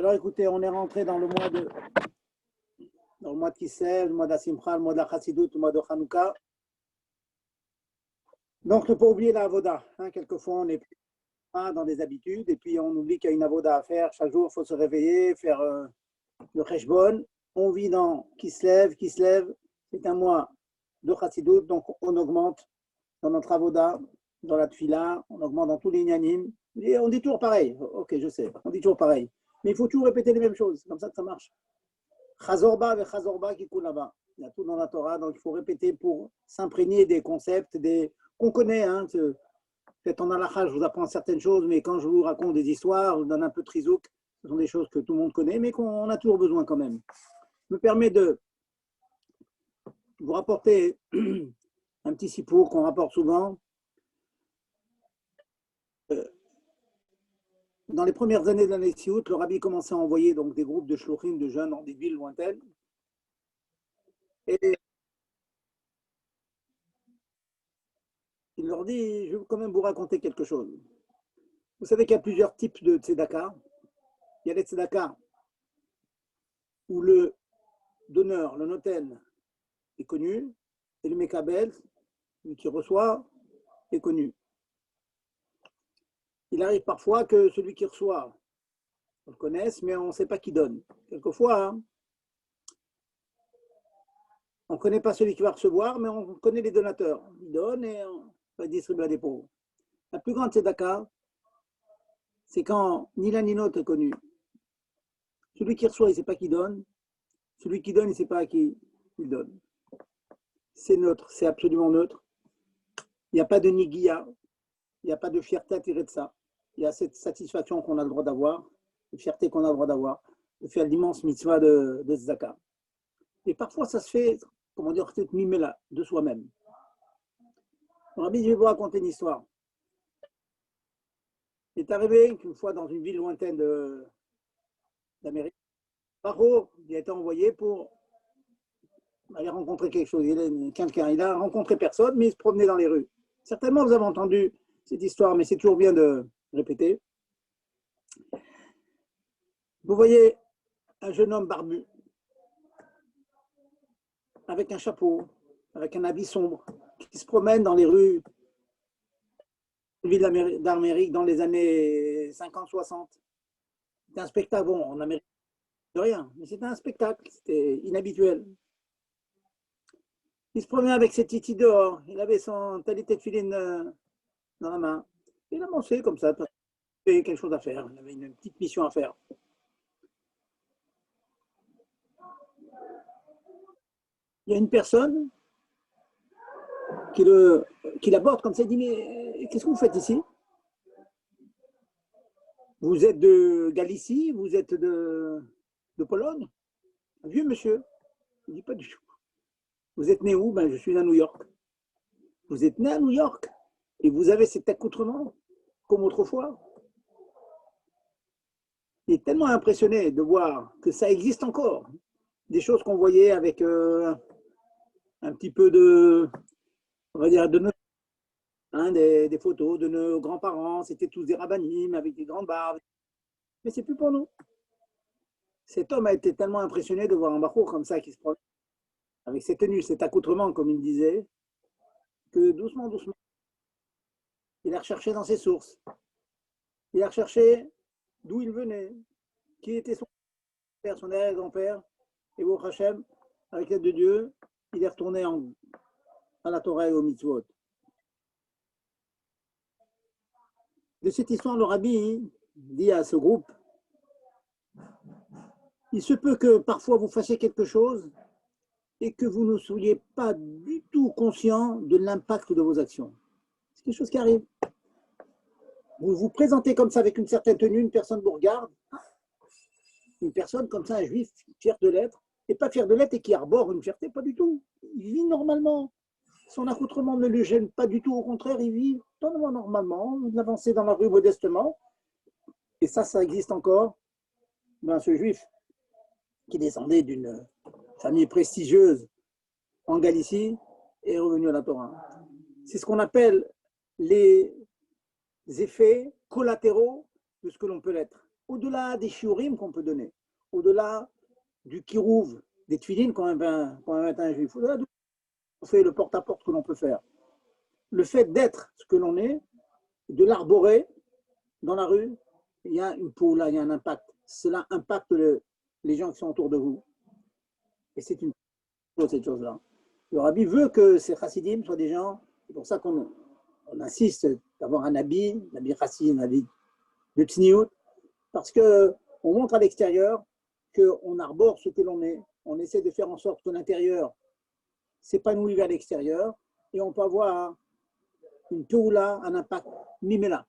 Alors écoutez, on est rentré dans le mois de Kislev, le mois d'Asimcha, le mois de la Chassidut, le mois de Hanouka. Donc ne pas oublier la Avoda. Quelquefois on est dans des habitudes et puis on oublie qu'il y a une Avoda à faire. Chaque jour, il faut se réveiller, faire le Cheshbon. On vit dans Kislev. Kislev, c'est un mois de Chassidut, donc on augmente dans notre Avoda, dans la Tfila, on augmente dans tous les Inyanim. Et on dit toujours pareil. Ok, je sais, on dit toujours pareil. Mais il faut toujours répéter les mêmes choses, c'est comme ça que ça marche. Chazorba et Chazorba qui coule là-bas. Il y a tout dans la Torah, donc il faut répéter pour s'imprégner des concepts qu'on connaît. Peut-être en halakha, je vous apprends certaines choses, mais quand je vous raconte des histoires, je vous donne un peu de trizouk, ce sont des choses que tout le monde connaît, mais qu'on a toujours besoin quand même. Je me permets de vous rapporter un petit sipour qu'on rapporte souvent. Dans les premières années de l'année Siout, le rabbi commençait à envoyer donc, des groupes de shluchim, de jeunes dans des villes lointaines. Et il leur dit, je vais quand même vous raconter quelque chose. Vous savez qu'il y a plusieurs types de tzedaka. Il y a les tzedaka où le donneur, le noten, est connu, et le mekabel, celui qui reçoit, est connu. Il arrive parfois que celui qui reçoit, on le connaisse, mais on ne sait pas qui donne. Quelquefois, on ne connaît pas celui qui va recevoir, mais on connaît les donateurs. Il donne et on va distribuer à des pauvres. La plus grande tzedaka, c'est quand ni l'un ni l'autre est connu. Celui qui reçoit, il ne sait pas qui donne. Celui qui donne, il ne sait pas à qui il donne. C'est neutre, c'est absolument neutre. Il n'y a pas de nigia, il n'y a pas de fierté à tirer de ça. Il y a cette satisfaction qu'on a le droit d'avoir, la fierté qu'on a le droit d'avoir, de faire l'immense mitzvah de tzedaka. Et parfois, ça se fait, comment dire, cette mimela, de soi-même. Rabbi, je vais vous raconter une histoire. Il est arrivé qu'une fois dans une ville lointaine d'Amérique, Paro, il a été envoyé pour aller rencontrer quelque chose. Il a rencontré personne, mais il se promenait dans les rues. Certainement, vous avez entendu cette histoire, mais c'est toujours bien de répéter. Vous voyez un jeune homme barbu, avec un chapeau, avec un habit sombre, qui se promène dans les rues d'une ville d'Amérique dans les années 50-60. C'était un spectacle, bon, en Amérique, de rien, mais c'était un spectacle, c'était inhabituel. Il se promenait avec ses titis dehors, il avait son talité de filine dans la main. Il a avancé comme ça, il avait quelque chose à faire, il avait une petite mission à faire. Il y a une personne qui l'aborde comme ça, il dit, mais qu'est-ce que vous faites ici? Vous êtes de Galicie? Vous êtes de Pologne? Un vieux monsieur. Il dit, pas du tout. Vous êtes né où? Ben, je suis à New York. Vous êtes né à New York et vous avez cet accoutrement comme autrefois. Il est tellement impressionné de voir que ça existe encore. Des choses qu'on voyait avec un petit peu de, on va dire, des photos de nos grands-parents. C'était tous des rabbinim avec des grandes barbes. Mais c'est plus pour nous. Cet homme a été tellement impressionné de voir un bachour comme ça qui se promène avec ses tenues, cet accoutrement, comme il disait, que doucement, doucement, il a recherché dans ses sources. Il a recherché d'où il venait, qui était son père, son arrière-grand-père, et au Hachem, avec l'aide de Dieu, il est retourné à la Torah et au mitzvot. De cette histoire, le rabbi dit à ce groupe, il se peut que parfois vous fassiez quelque chose et que vous ne soyez pas du tout conscient de l'impact de vos actions. C'est quelque chose qui arrive. Vous vous présentez comme ça avec une certaine tenue, une personne vous regarde, une personne comme ça, un juif, fier de l'être, et pas fier de l'être et qui arbore une fierté, pas du tout. Il vit normalement. Son accoutrement ne le gêne pas du tout, au contraire, il vit normalement, il avançait dans la rue modestement, et ça existe encore. Ben, ce juif qui descendait d'une famille prestigieuse en Galicie est revenu à la Torah. C'est ce qu'on appelle les effets collatéraux de ce que l'on peut l'être. au-delà des shiurim qu'on peut donner, au-delà du kirouv, des tfilines qu'on va mettre à un juif, au-delà de on fait le porte-à-porte que l'on peut faire. Le fait d'être ce que l'on est, de l'arborer dans la rue, il y a une poule, il y a un impact. Cela impacte les gens qui sont autour de vous. Et c'est une chose, cette chose-là. Le rabbi veut que ces chassidim soient des gens, c'est pour ça qu'on insiste d'avoir un habit chassid, un habit de tsniout, parce qu'on montre à l'extérieur qu'on arbore ce que l'on est. On essaie de faire en sorte que l'intérieur s'épanouit vers l'extérieur et on peut avoir une toula, un impact mimela.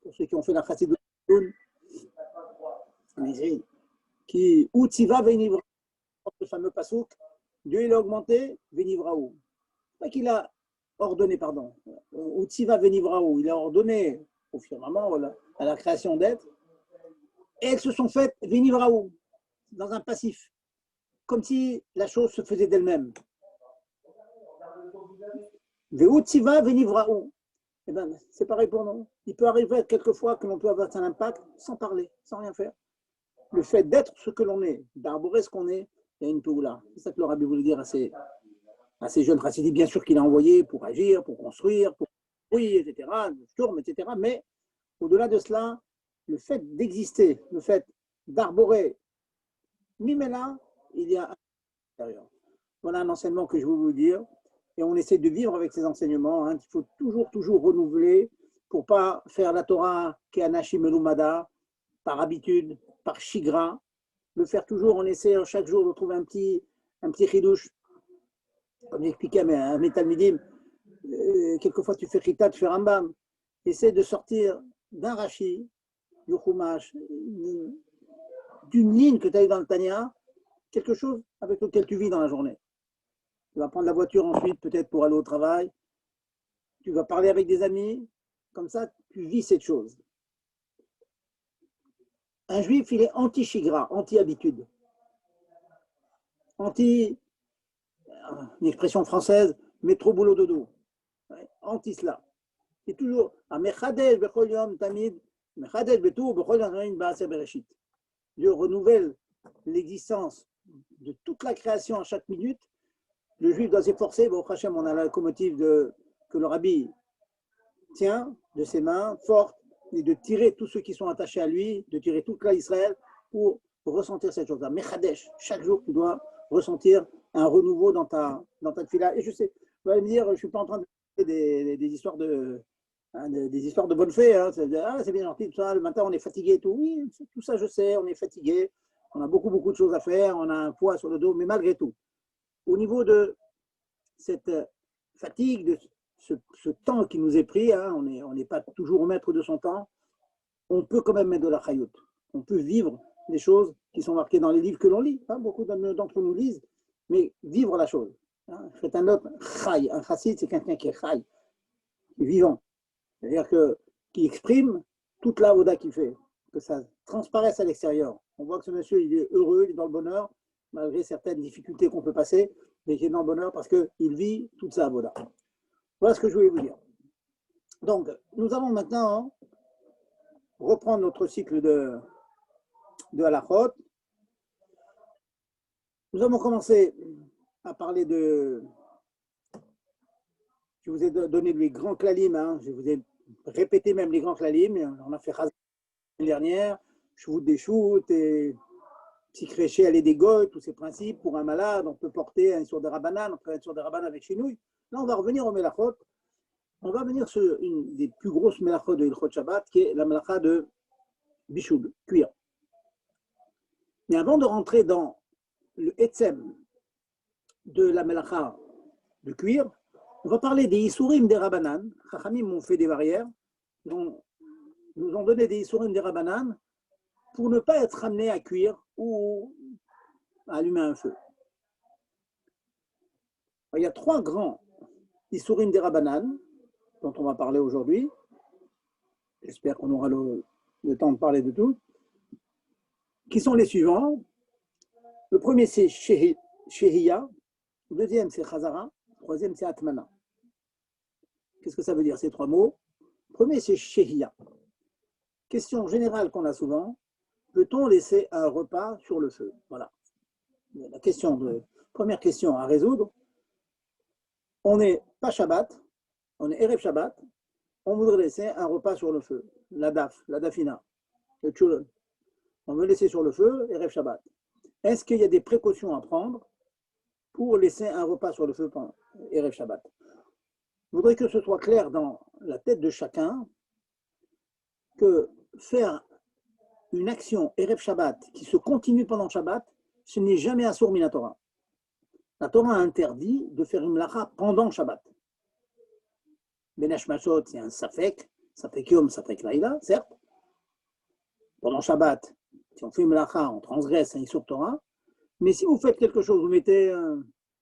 Pour ceux qui ont fait la chassidut, qui ou tiva venivra, le fameux pasouk, Dieu il a augmenté, venivraou. Pas qu'il a ordonné, pardon, ou tiva venivraou, il a ordonné au firmament, à la création d'êtres, et elles se sont faites venivraou, dans un passif, comme si la chose se faisait d'elle-même. Ve'utziva venivraou. Eh ben, c'est pareil pour nous. Il peut arriver quelquefois que l'on peut avoir un impact sans parler, sans rien faire. Le fait d'être ce que l'on est, d'arborer ce qu'on est, il y a une toula. C'est ça que le rabbi voulait dire à ces jeunes chassidim. Bien sûr qu'il a envoyé pour agir, pour construire, pour oui, etc., Sturm, etc. Mais au-delà de cela, le fait d'exister, le fait d'arborer, mimela, il y a un intérieur. Voilà un enseignement que je veux vous dire. Et on essaie de vivre avec ces enseignements. Hein. Il faut toujours renouveler pour ne pas faire la Torah Keanashi Melumada par habitude, par chigra. Le faire toujours, on essaie chaque jour de trouver un petit chidouche. Comme j'expliquais à mes talmidim, quelquefois tu fais chita, tu fais rambam. Essaie de sortir d'un rashi, du chumash, d'une ligne que tu as eu dans le Tanya, quelque chose avec lequel tu vis dans la journée. Tu vas prendre la voiture ensuite, peut-être pour aller au travail. Tu vas parler avec des amis. Comme ça, tu vis cette chose. Un juif, il est anti-chigra, anti-habitude. Une expression française, métro boulot dodo. Anti cela. C'est toujours Dieu renouvelle l'existence de toute la création à chaque minute. Le juif doit s'efforcer. Bon, Hachem, on a la locomotive que le rabbi tient de ses mains fortes et de tirer tous ceux qui sont attachés à lui, de tirer tout Israël pour ressentir cette chose-là. Mechadesh, chaque jour, tu dois ressentir un renouveau dans ta tefila. Et je sais, vous allez me dire, je ne suis pas en train de faire des histoires de bonnes fées. Hein. C'est bien gentil, tout ça. Le matin, on est fatigué et tout. Oui, tout ça, je sais, on est fatigué. On a beaucoup de choses à faire. On a un poids sur le dos. Mais malgré tout, au niveau de cette fatigue, de ce temps qui nous est pris, hein, on n'est pas toujours au maître de son temps, on peut quand même mettre de la chayout. On peut vivre les choses qui sont marquées dans les livres que l'on lit. Hein, beaucoup d'entre nous lisent, mais vivre la chose. Hein, c'est un autre chay. Un chassid, c'est quelqu'un qui est chay, qui est vivant. C'est-à-dire qui exprime toute la oda qu'il fait, que ça transparaisse à l'extérieur. On voit que ce monsieur, il est heureux, il est dans le bonheur, malgré certaines difficultés qu'on peut passer, mais il est dans le bonheur parce qu'il vit toute sa oda. Voilà ce que je voulais vous dire. Donc, nous allons maintenant reprendre notre cycle de halachot. Nous avons commencé à parler de... Je vous ai donné les grands klalim, hein. Je vous ai répété même les grands klalim. On a fait l'année dernière, shoot des shoots, et psychréché, aller des goy, tous ces principes. Pour un malade, on peut porter un sur des rabanan, on peut être sur des rabanan avec chenouille. Là, on va revenir au melachot. On va venir sur une des plus grosses melachot de Ilchot Shabbat, qui est la melacha de bichoul, cuir. Mais avant de rentrer dans le etzem de la melacha de cuir, on va parler des isurim des rabanan. Chachamim m'ont fait des barrières, nous ont donné des isurim des rabanan pour ne pas être amené à cuire ou à allumer un feu. Alors, il y a 3 grands isurim des rabanan dont on va parler aujourd'hui. J'espère qu'on aura le temps de parler de tout. Qui sont les suivants. Le premier, c'est Shehiya. Le deuxième, c'est Chazara. Le troisième, c'est Atmana. Qu'est-ce que ça veut dire, ces 3 mots? Le premier, c'est Shehiya. question générale qu'on a souvent, peut-on laisser un repas sur le feu? Voilà. La première question à résoudre, on n'est pas Shabbat, on est Erev Shabbat, on voudrait laisser un repas sur le feu, la dafina, le tchulon. On veut laisser sur le feu, Erev Shabbat. Est-ce qu'il y a des précautions à prendre pour laisser un repas sur le feu pendant Erev Shabbat? Je voudrais que ce soit clair dans la tête de chacun que faire une action Erev Shabbat qui se continue pendant Shabbat, ce n'est jamais Asur min Torah. La Torah interdit de faire une melacha pendant Shabbat. Ben Hashmashot, c'est un safek yom, safek laïla, certes. Pendant Shabbat, si on fait une melacha, on transgresse un Isur Torah. Mais si vous faites quelque chose, vous mettez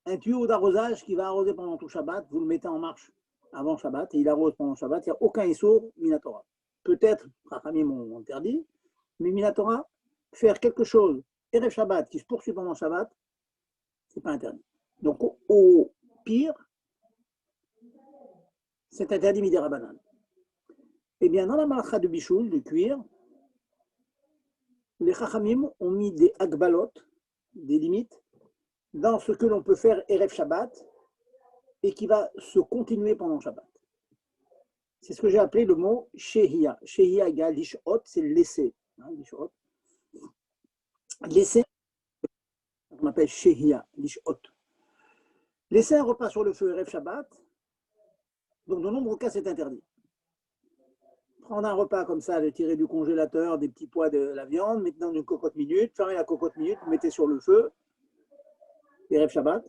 un tuyau d'arrosage qui va arroser pendant tout Shabbat, vous le mettez en marche avant Shabbat et il arrose pendant Shabbat, il n'y a aucun Isur Minatora. Peut-être, Rachamim m'ont interdit, mais Minatora, faire quelque chose, Erev Shabbat, qui se poursuit pendant Shabbat, ce n'est pas interdit. Donc, au pire, c'est interdit Midera Banane. Eh bien, dans la malacha de Bichoul, de cuir, les Chachamim ont mis des agbalot, des limites, dans ce que l'on peut faire Erev Shabbat et qui va se continuer pendant Shabbat. C'est ce que j'ai appelé le mot Shehia. Shehia égale Lishot, c'est laisser. Lishot. Laisser, on appelle Shehia, Lishot. Laisser un repas sur le feu Erev Shabbat, donc dans de nombreux cas, c'est interdit. Prendre un repas comme ça, le tirer du congélateur, des petits pois de la viande, mettre dans une cocotte minute, fermer la cocotte minute, mettez sur le feu, Erev Shabbat,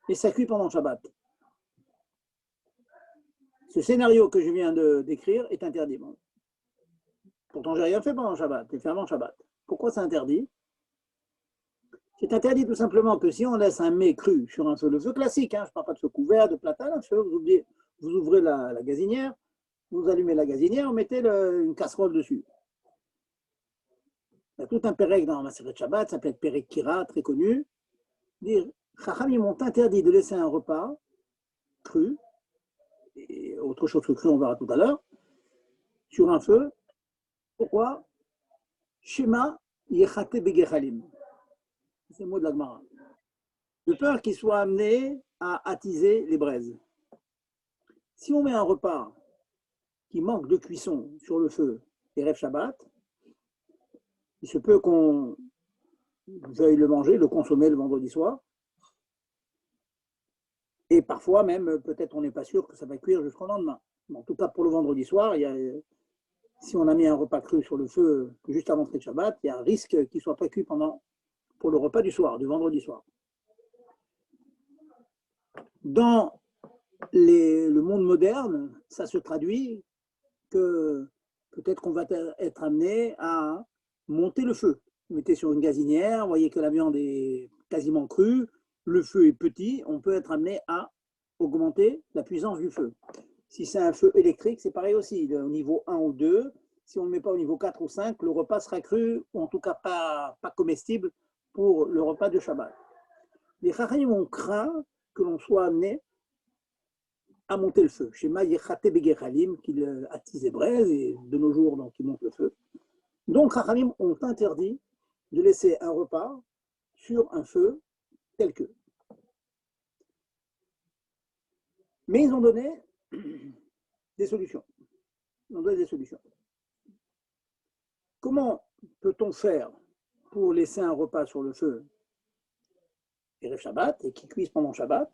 et ça cuit pendant Shabbat. Ce scénario que je viens de décrire est interdit. Bon. Pourtant, je n'ai rien fait pendant Shabbat, j'ai fait avant Shabbat. Pourquoi c'est interdit? C'est interdit tout simplement que si on laisse un mets cru sur un feu, le feu classique, je ne parle pas de feu couvert, de platane, un feu, vous ouvrez la gazinière, vous allumez la gazinière, vous mettez une casserole dessus. Il y a tout un pérec dans la Maseret Shabbat, ça s'appelle Pérec Kira, très connu. Dire, Chachamim m'ont interdit de laisser un repas cru, et autre chose que cru, on verra tout à l'heure, sur un feu. Pourquoi? Shema Yechate Begechalim. C'est le mot de la Gemara. De peur qu'il soit amené à attiser les braises. Si on met un repas qui manque de cuisson sur le feu, Erev Shabbat, il se peut qu'on veuille le manger, le consommer le vendredi soir. Et parfois même, peut-être on n'est pas sûr que ça va cuire jusqu'au lendemain. En tout cas, pour le vendredi soir, si on a mis un repas cru sur le feu juste avant l'entrée de Shabbat, il y a un risque qu'il ne soit pas cuit pour le repas du soir, du vendredi soir. Dans le monde moderne, ça se traduit que peut-être qu'on va être amené à monter le feu. Vous mettez sur une gazinière, vous voyez que la viande est quasiment crue, le feu est petit, on peut être amené à augmenter la puissance du feu. Si c'est un feu électrique, c'est pareil aussi, au niveau 1 ou 2, si on ne le met pas au niveau 4 ou 5, le repas sera cru, ou en tout cas pas comestible pour le repas de Shabbat. Les Chachamim ont craint que l'on soit amené à monter le feu. Shema Yechate Begechalim, qu'il attise les braises, et de nos jours, donc, il monte le feu. Donc, Chachamim ont interdit de laisser un repas sur un feu tel que. Mais ils ont donné des solutions. Comment peut-on faire pour laisser un repas sur le feu Erev Shabbat et qui cuise pendant Shabbat?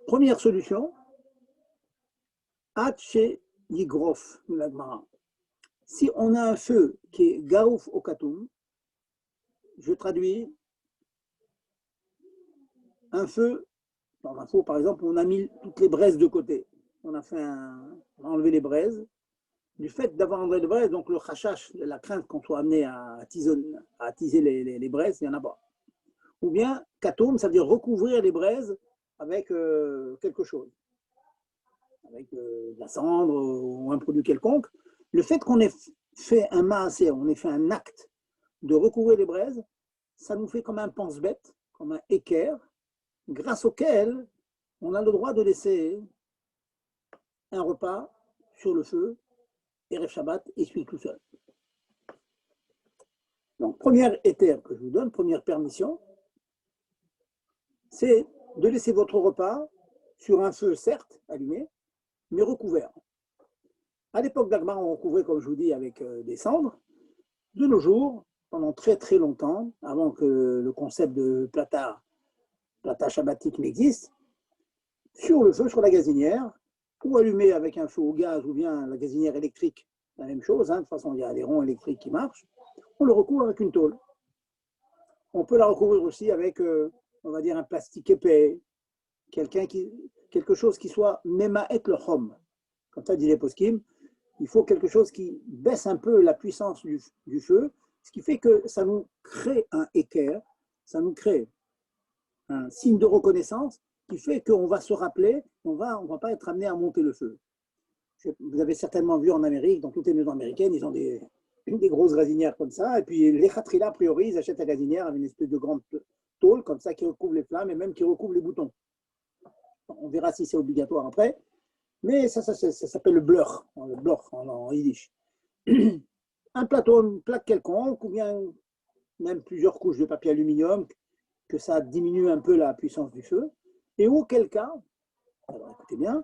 Première solution, Hatche Yigrof, si on a un feu qui est Gaouf au Katoum, je traduis un feu, dans un four par exemple, on a mis toutes les braises de côté. On a enlevé les braises. Du fait d'avoir enlevé les braises, donc le chachash, la crainte qu'on soit amené à attiser les braises, il n'y en a pas. Ou bien, katoum, ça veut dire recouvrir les braises avec quelque chose, avec de la cendre ou un produit quelconque. Le fait qu'on ait fait un maasé, on ait fait un acte de recouvrir les braises, ça nous fait comme un pense-bête, comme un équerre, grâce auquel on a le droit de laisser un repas sur le feu, Erev Shabbat, il suit tout seul. Donc, première étape que je vous donne, première permission, c'est de laisser votre repas sur un feu, certes, allumé, mais recouvert. À l'époque d'Agmar, on recouvrait, comme je vous dis, avec des cendres. De nos jours, pendant très très longtemps, avant que le concept de plata shabbatique n'existe, sur le feu, sur la gazinière, ou allumé avec un feu au gaz ou bien la gazinière électrique, la même chose, hein, de toute façon il y a des ronds électriques qui marchent, on le recouvre avec une tôle. On peut la recouvrir aussi avec, on va dire, un plastique épais, quelque chose qui soit memaet le chom. Comme ça dit les poskim, il faut quelque chose qui baisse un peu la puissance du feu, ce qui fait que ça nous crée un équerre, ça nous crée un signe de reconnaissance qui fait qu'on va se rappeler, on va pas être amené à monter le feu. Vous avez certainement vu en Amérique, dans toutes les maisons américaines, ils ont des grosses gazinières comme ça, et puis les khatrila, a priori, ils achètent la gazinière avec une espèce de grande tôle comme ça qui recouvre les flammes et même qui recouvre les boutons. On verra si c'est obligatoire après, mais ça s'appelle le blur en yiddish. Un plateau, une plaque quelconque, ou bien même plusieurs couches de papier aluminium, que ça diminue un peu la puissance du feu, et auquel cas, alors écoutez bien,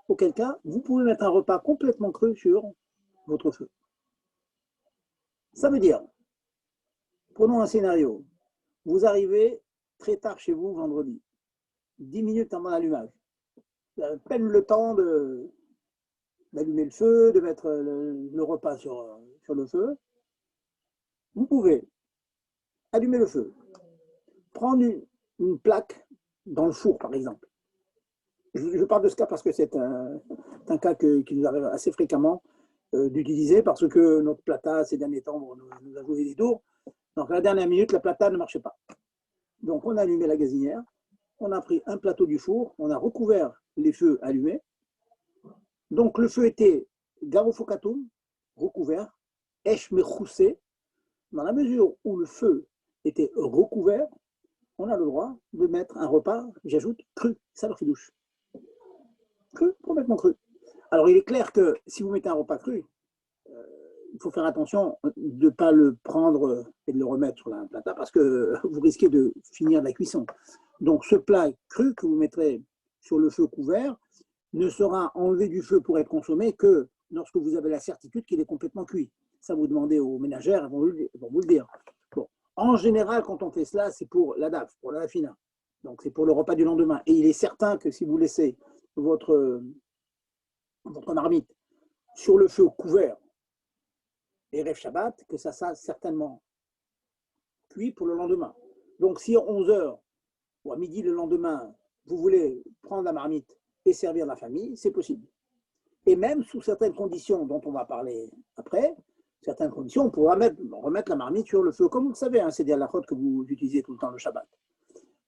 auquel cas, vous pouvez mettre un repas complètement cru sur votre feu. Ça veut dire, prenons un scénario, vous arrivez très tard chez vous vendredi, 10 minutes avant l'allumage, vous avez à peine le temps d'allumer le feu, de mettre le repas sur le feu. Vous pouvez allumer le feu, prendre une plaque dans le four par exemple. Je parle de ce cas parce que c'est un cas qui nous arrive assez fréquemment d'utiliser parce que notre plata ces derniers temps nous a joué des tours. Donc à la dernière minute, la plata ne marchait pas. Donc on a allumé la gazinière, on a pris un plateau du four, on a recouvert les feux allumés. Donc le feu était garofokatum, recouvert, esh mechoussé. Dans la mesure où le feu était recouvert, on a le droit de mettre un repas, j'ajoute, cru, ça leur fidouche. Cru, complètement cru. Alors il est clair que si vous mettez un repas cru, il faut faire attention de ne pas le prendre et de le remettre sur la plata parce que vous risquez de finir la cuisson. Donc ce plat cru que vous mettrez sur le feu couvert ne sera enlevé du feu pour être consommé que lorsque vous avez la certitude qu'il est complètement cuit. Ça, vous demandez aux ménagères, elles vont vous le dire. Bon. En général, quand on fait cela, c'est pour la DAF, pour la fina. Donc c'est pour le repas du lendemain. Et il est certain que si vous laissez votre marmite sur le feu couvert, Erev Shabbat, que ça sera certainement cuit pour le lendemain. Donc si à 11h ou à midi le lendemain, vous voulez prendre la marmite et servir la famille, c'est possible. Et même sous certaines conditions dont on va parler après, certaines conditions, on pourra remettre la marmite sur le feu. Comme vous le savez, hein, c'est des halakhot que vous utilisez tout le temps le Shabbat.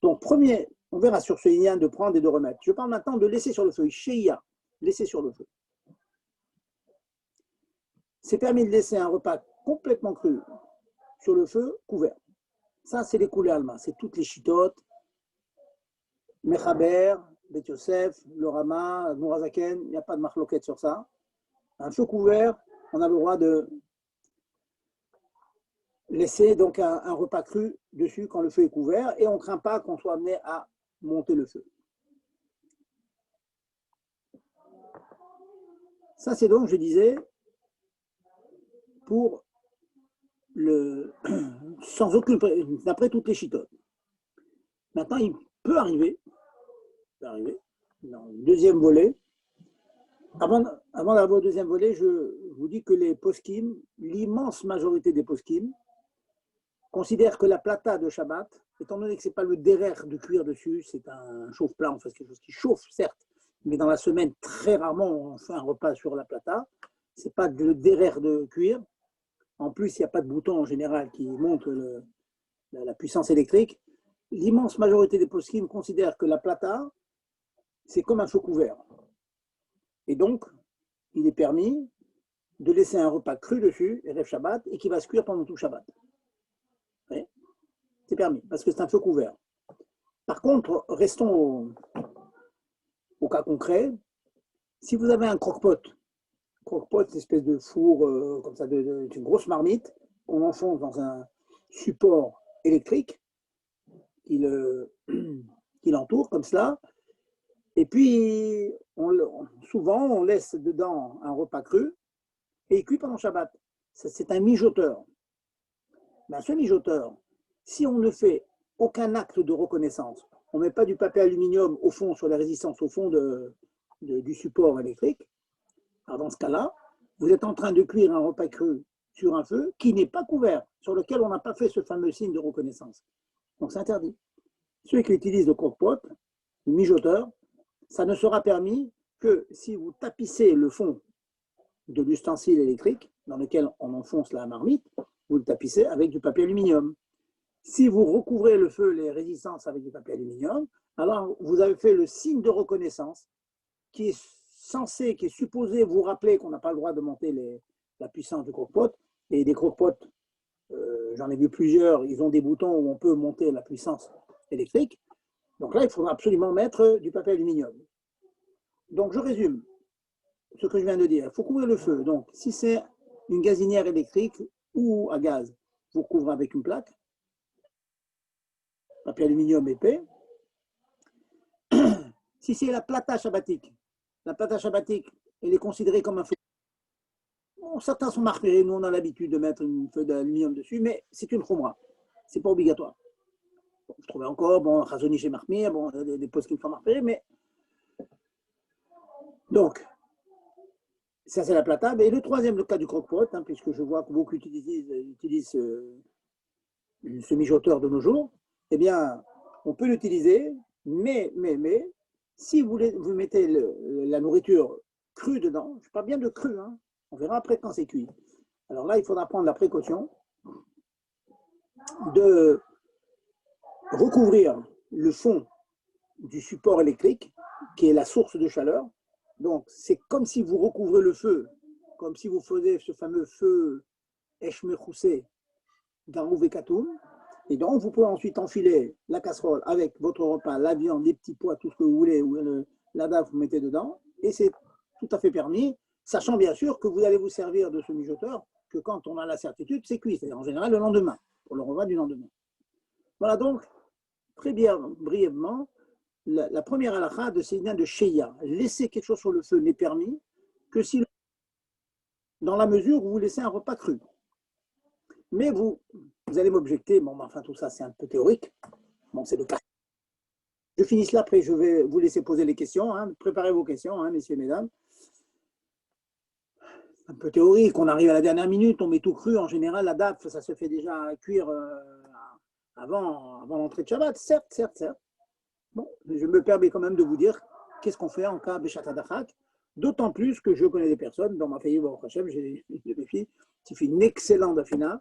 Donc premier, on verra sur ce lien de prendre et de remettre. Je parle maintenant de laisser sur le feu, Sheia, laisser sur le feu. C'est permis de laisser un repas complètement cru sur le feu couvert. Ça, c'est les coulées alma, c'est toutes les chitotes, Mechaber, Bet Yosef, le Rama, Mourazaken, il n'y a pas de marloquette sur ça. Un feu couvert, on a le droit de laisser donc un repas cru dessus quand le feu est couvert et on ne craint pas qu'on soit amené à monter le feu. Ça, c'est donc, je disais, pour sans aucune, d'après toutes les chitotes. Maintenant, il peut arriver dans le deuxième volet. Avant d'avoir le deuxième volet, je vous dis que les poskim, l'immense majorité des poskim, considèrent que la plata de Shabbat, étant donné que ce n'est pas le derer de cuire dessus, c'est un chauffe-plat, on fait quelque chose qui chauffe, certes, mais dans la semaine, très rarement, on fait un repas sur la plata. Ce n'est pas le derer de cuire. En plus, il n'y a pas de bouton en général qui montre la puissance électrique. L'immense majorité des poskim considèrent que la plata, c'est comme un feu couvert. Et donc, il est permis de laisser un repas cru dessus, Erev Shabbat, et qui va se cuire pendant tout Shabbat. C'est permis, parce que c'est un feu couvert. Par contre, restons au cas concret. Si vous avez un croque-pot croque-pot, c'est une espèce de four comme ça, d'une grosse marmite qu'on enfonce dans un support électrique qui l'entoure comme cela. Et puis, souvent, on laisse dedans un repas cru et il cuit pendant Shabbat. C'est un mijoteur. Ben, ce mijoteur, si on ne fait aucun acte de reconnaissance, on ne met pas du papier aluminium au fond, sur la résistance, au fond du support électrique, alors dans ce cas-là, vous êtes en train de cuire un repas cru sur un feu qui n'est pas couvert, sur lequel on n'a pas fait ce fameux signe de reconnaissance. Donc c'est interdit. Ceux qui utilisent le croque-pot, le mijoteur, ça ne sera permis que si vous tapissez le fond de l'ustensile électrique dans lequel on enfonce la marmite, vous le tapissez avec du papier aluminium. Si vous recouvrez le feu, les résistances avec du papier aluminium, alors vous avez fait le signe de reconnaissance qui est censé, qui est supposé vous rappeler qu'on n'a pas le droit de monter la puissance du croque-pot. Et des croque-pots, j'en ai vu plusieurs, ils ont des boutons où on peut monter la puissance électrique. Donc là, il faudra absolument mettre du papier aluminium. Donc je résume ce que je viens de dire. Il faut couvrir le feu. Donc si c'est une gazinière électrique ou à gaz, vous couvrez avec une plaque, papier aluminium épais. Si c'est la plata shabbatique, elle est considérée comme un feu. Bon, certains sont marqués, nous on a l'habitude de mettre une feuille d'aluminium dessus, mais c'est une khumra. C'est pas obligatoire. Bon, je trouvais encore, bon, Razoni chez Marmir, bon, des postes qui me font marquer, mais. Donc, ça c'est la plata. Et le troisième, le cas du croque-pot, hein, puisque je vois que beaucoup utilisent ce mijoteur de nos jours, eh bien, on peut l'utiliser, mais, si vous mettez la nourriture crue dedans, je parle bien de cru, hein, on verra après quand c'est cuit. Alors là, il faudra prendre la précaution de recouvrir le fond du support électrique, qui est la source de chaleur. Donc, c'est comme si vous recouvrez le feu, comme si vous faisiez ce fameux feu Eshmechoussé Garouv et Katoum. Et donc, vous pouvez ensuite enfiler la casserole avec votre repas, la viande, les petits pois, tout ce que vous voulez, ou la dave, vous mettez dedans. Et c'est tout à fait permis, sachant bien sûr que vous allez vous servir de ce mijoteur que quand on a la certitude, c'est cuit. C'est-à-dire en général le lendemain, pour le repas du lendemain. Voilà donc, très bien, brièvement, la première halakha de Sénat de Sheya. Laisser quelque chose sur le feu n'est permis que si, dans la mesure où vous laissez un repas cru. Mais vous allez m'objecter, bon, enfin tout ça c'est un peu théorique. Bon, c'est le cas. Je finis là, après je vais vous laisser poser les questions. Hein. Préparez vos questions, hein, messieurs, mesdames. Un peu théorique, on arrive à la dernière minute, on met tout cru. En général, la daf, ça se fait déjà cuire avant l'entrée de Shabbat. Certes. Bon, je me permets quand même de vous dire qu'est-ce qu'on fait en cas de Shatadachak. D'autant plus que je connais des personnes, dans ma famille, j'ai des filles qui font une excellente afina,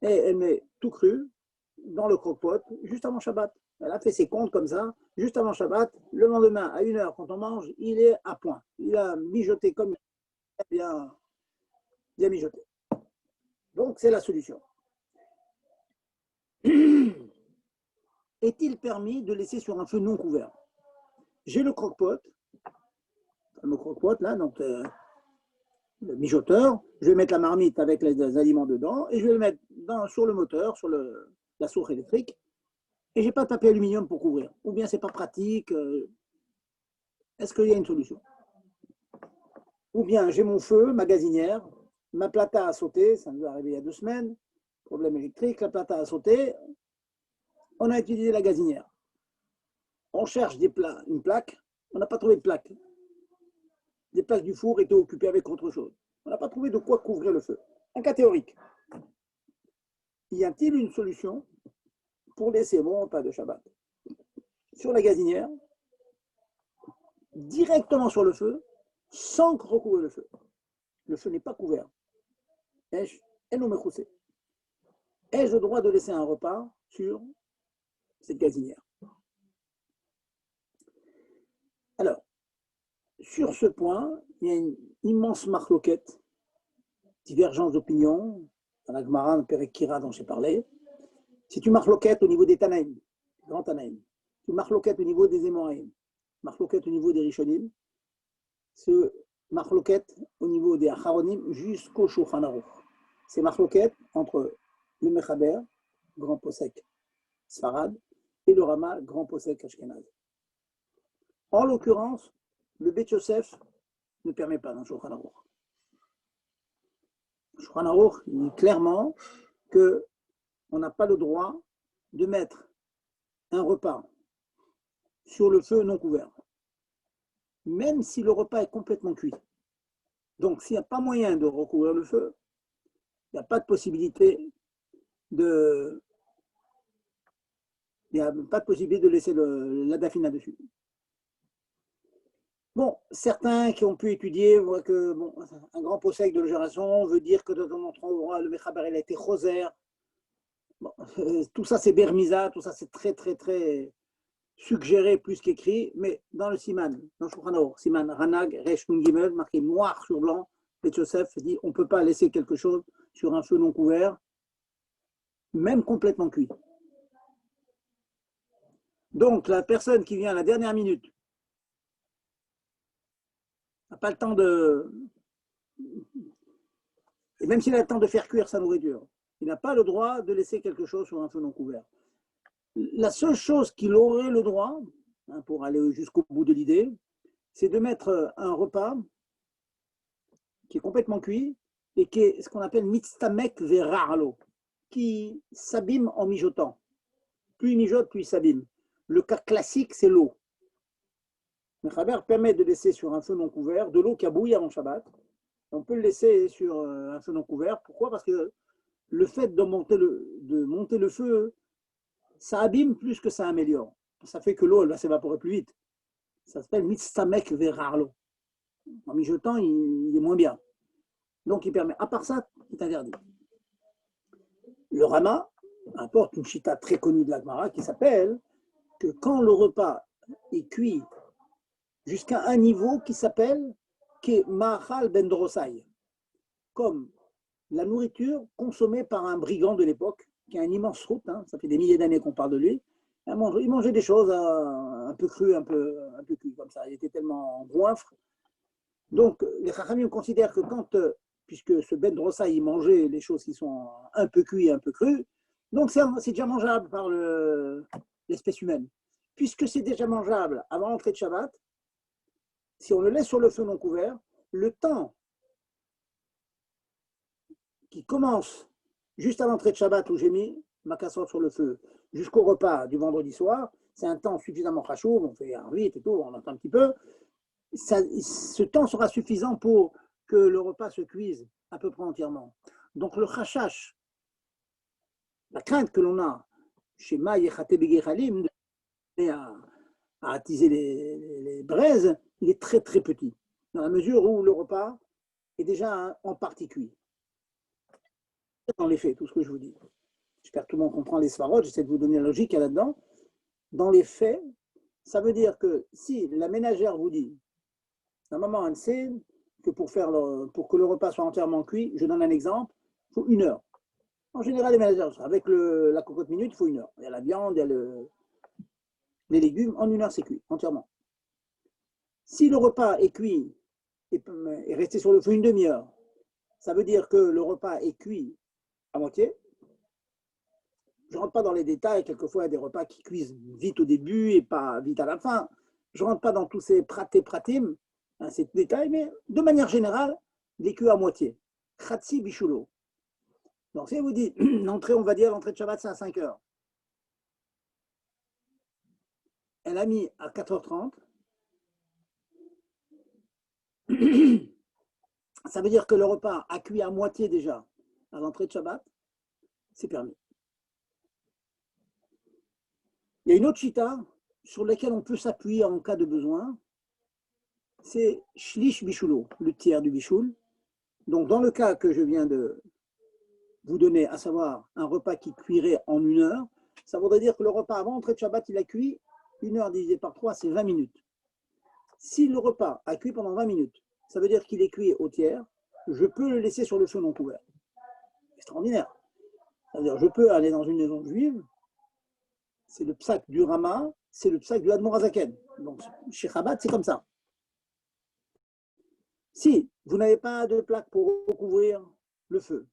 et elle met tout cru dans le croque-pot juste avant Shabbat. Elle a fait ses comptes comme ça, juste avant Shabbat. Le lendemain, à 1h, quand on mange, il est à point. Il a mijoté comme bien mijoté. Donc, c'est la solution. Est-il permis de laisser sur un feu non couvert? J'ai le croque-pot, le croque-pot là, donc le mijoteur. Je vais mettre la marmite avec les aliments dedans et je vais le mettre sur le moteur, sur la source électrique. Et j'ai pas de papier aluminium pour couvrir. Ou bien c'est pas pratique. Est-ce qu'il y a une solution? Ou bien j'ai mon feu, ma gazinière, ma plata a sauté, ça nous est arrivé il y a 2 semaines, problème électrique, la plata a sauté, on a utilisé la gazinière. On cherche une plaque, on n'a pas trouvé de plaque. Les places du four étaient occupées avec autre chose. On n'a pas trouvé de quoi couvrir le feu. Un cas théorique. Y a-t-il une solution pour laisser mon repas de Shabbat sur la gazinière, directement sur le feu, sans recouvrir le feu? Le feu n'est pas couvert. Ai-je le droit de laisser un repas sur cette gazinière? Alors, sur ce point, il y a une immense marloquette, divergence d'opinion, dans la Gemara, le Perek Kira dont j'ai parlé. C'est une marloquette au niveau des Tanaïm, grand Tanaïm. Une marloquette au niveau des Émoraïm, marloquette au niveau des Rishonim. marloquette au niveau des acharonim jusqu'au Shulchan Aruch. C'est marloquette entre le Mechaber, grand posek Sfarad, et le Rama, grand posek Ashkenaz. En l'occurrence, le Bet Yosef ne permet pas dans le Shulchan Aruch. Le Shulchan Aruch dit clairement qu'on n'a pas le droit de mettre un repas sur le feu non couvert, même si le repas est complètement cuit. Donc, s'il n'y a pas moyen de recouvrir le feu, il n'y a pas de possibilité de laisser la dafina dessus. Bon, certains qui ont pu étudier voient que un grand possèque de la génération veut dire que dans notre endroit, le Mechaber il a été rosaire. Bon, tout ça c'est bermisa, tout ça c'est très très très suggéré plus qu'écrit, mais dans le Siman, dans le Shulchan Aruch, Siman Ranag, Resh Nun Gimel, marqué noir sur blanc, Bet Yosef dit on ne peut pas laisser quelque chose sur un feu non couvert, même complètement cuit. Donc la personne qui vient à la dernière minute n'a pas le temps de... Et même s'il a le temps de faire cuire sa nourriture, il n'a pas le droit de laisser quelque chose sur un feu non couvert. La seule chose qu'il aurait le droit, pour aller jusqu'au bout de l'idée, c'est de mettre un repas qui est complètement cuit et qui est ce qu'on appelle mitztamek verarlo, qui s'abîme en mijotant. Plus il mijote, plus il s'abîme. Le cas classique, c'est l'eau. Le Mechaber permet de laisser sur un feu non couvert de l'eau qui a bouilli avant Shabbat. On peut le laisser sur un feu non couvert. Pourquoi? Parce que le fait de monter le feu, ça abîme plus que ça améliore. Ça fait que l'eau elle va s'évaporer plus vite. Ça s'appelle mitztamek verarlo. En mijotant, il est moins bien. Donc il permet. À part ça, c'est interdit. Le Rama apporte une chita très connue de la Gemara qui s'appelle que quand le repas est cuit jusqu'à un niveau qui s'appelle Ke Mahal Ben Drosai, comme la nourriture consommée par un brigand de l'époque, qui a un immense route, ça fait des milliers d'années qu'on parle de lui. Il mangeait des choses un peu crues, un peu cuites, comme ça. Il était tellement goinfre. Donc, les Chachamim considèrent que puisque ce Ben Drosai, il mangeait les choses qui sont un peu cuites et un peu crues, donc c'est déjà mangeable par l'espèce humaine. Puisque c'est déjà mangeable avant l'entrée de Shabbat, si on le laisse sur le feu non couvert, le temps qui commence juste à l'entrée de Shabbat où j'ai mis ma casserole sur le feu, jusqu'au repas du vendredi soir, c'est un temps suffisamment rachouv, on fait un vite et tout, on attend un petit peu. Ce temps sera suffisant pour que le repas se cuise à peu près entièrement. Donc le chachash, la crainte que l'on a chez Ma Yechate Begechalim, à attiser les braises, il est très très petit, dans la mesure où le repas est déjà en partie cuit. Dans les faits, tout ce que je vous dis. J'espère que tout le monde comprend les svarot, j'essaie de vous donner la logique là-dedans. Dans les faits, ça veut dire que si la ménagère vous dit, la maman elle sait que pour que le repas soit entièrement cuit, je donne un exemple, il faut 1 heure. En général, les ménagères, avec la cocotte minute, il faut 1 heure. Il y a la viande, il y a les légumes, en 1 heure c'est cuit, entièrement. Si le repas est cuit et resté sur le feu une demi-heure, ça veut dire que le repas est cuit à moitié. Je ne rentre pas dans les détails, quelquefois il y a des repas qui cuisent vite au début et pas vite à la fin. Je ne rentre pas dans tous ces pratim, ces détails, mais de manière générale, il est cuit à moitié. Khatsi bishulo. Donc si vous dites, l'entrée, on va dire, l'entrée de Shabbat, c'est à 5 heures. Elle a mis à 4h30. Ça veut dire que le repas a cuit à moitié déjà à l'entrée de Shabbat, c'est permis. Il y a une autre chita sur laquelle on peut s'appuyer en cas de besoin, c'est shlish bishulo, le tiers du bishoul. Donc dans le cas que je viens de vous donner, à savoir un repas qui cuirait en 1 heure, ça voudrait dire que le repas avant l'entrée de Shabbat, il a cuit 1 heure divisé par 3, c'est 20 minutes. Si le repas a cuit pendant 20 minutes, ça veut dire qu'il est cuit au tiers, je peux le laisser sur le feu non couvert. Extraordinaire. C'est-à-dire, je peux aller dans une maison juive, c'est le psak du Rama, c'est le psak du Admor Hazaken. Donc, chez Chabad, c'est comme ça. Si vous n'avez pas de plaque pour recouvrir le feu,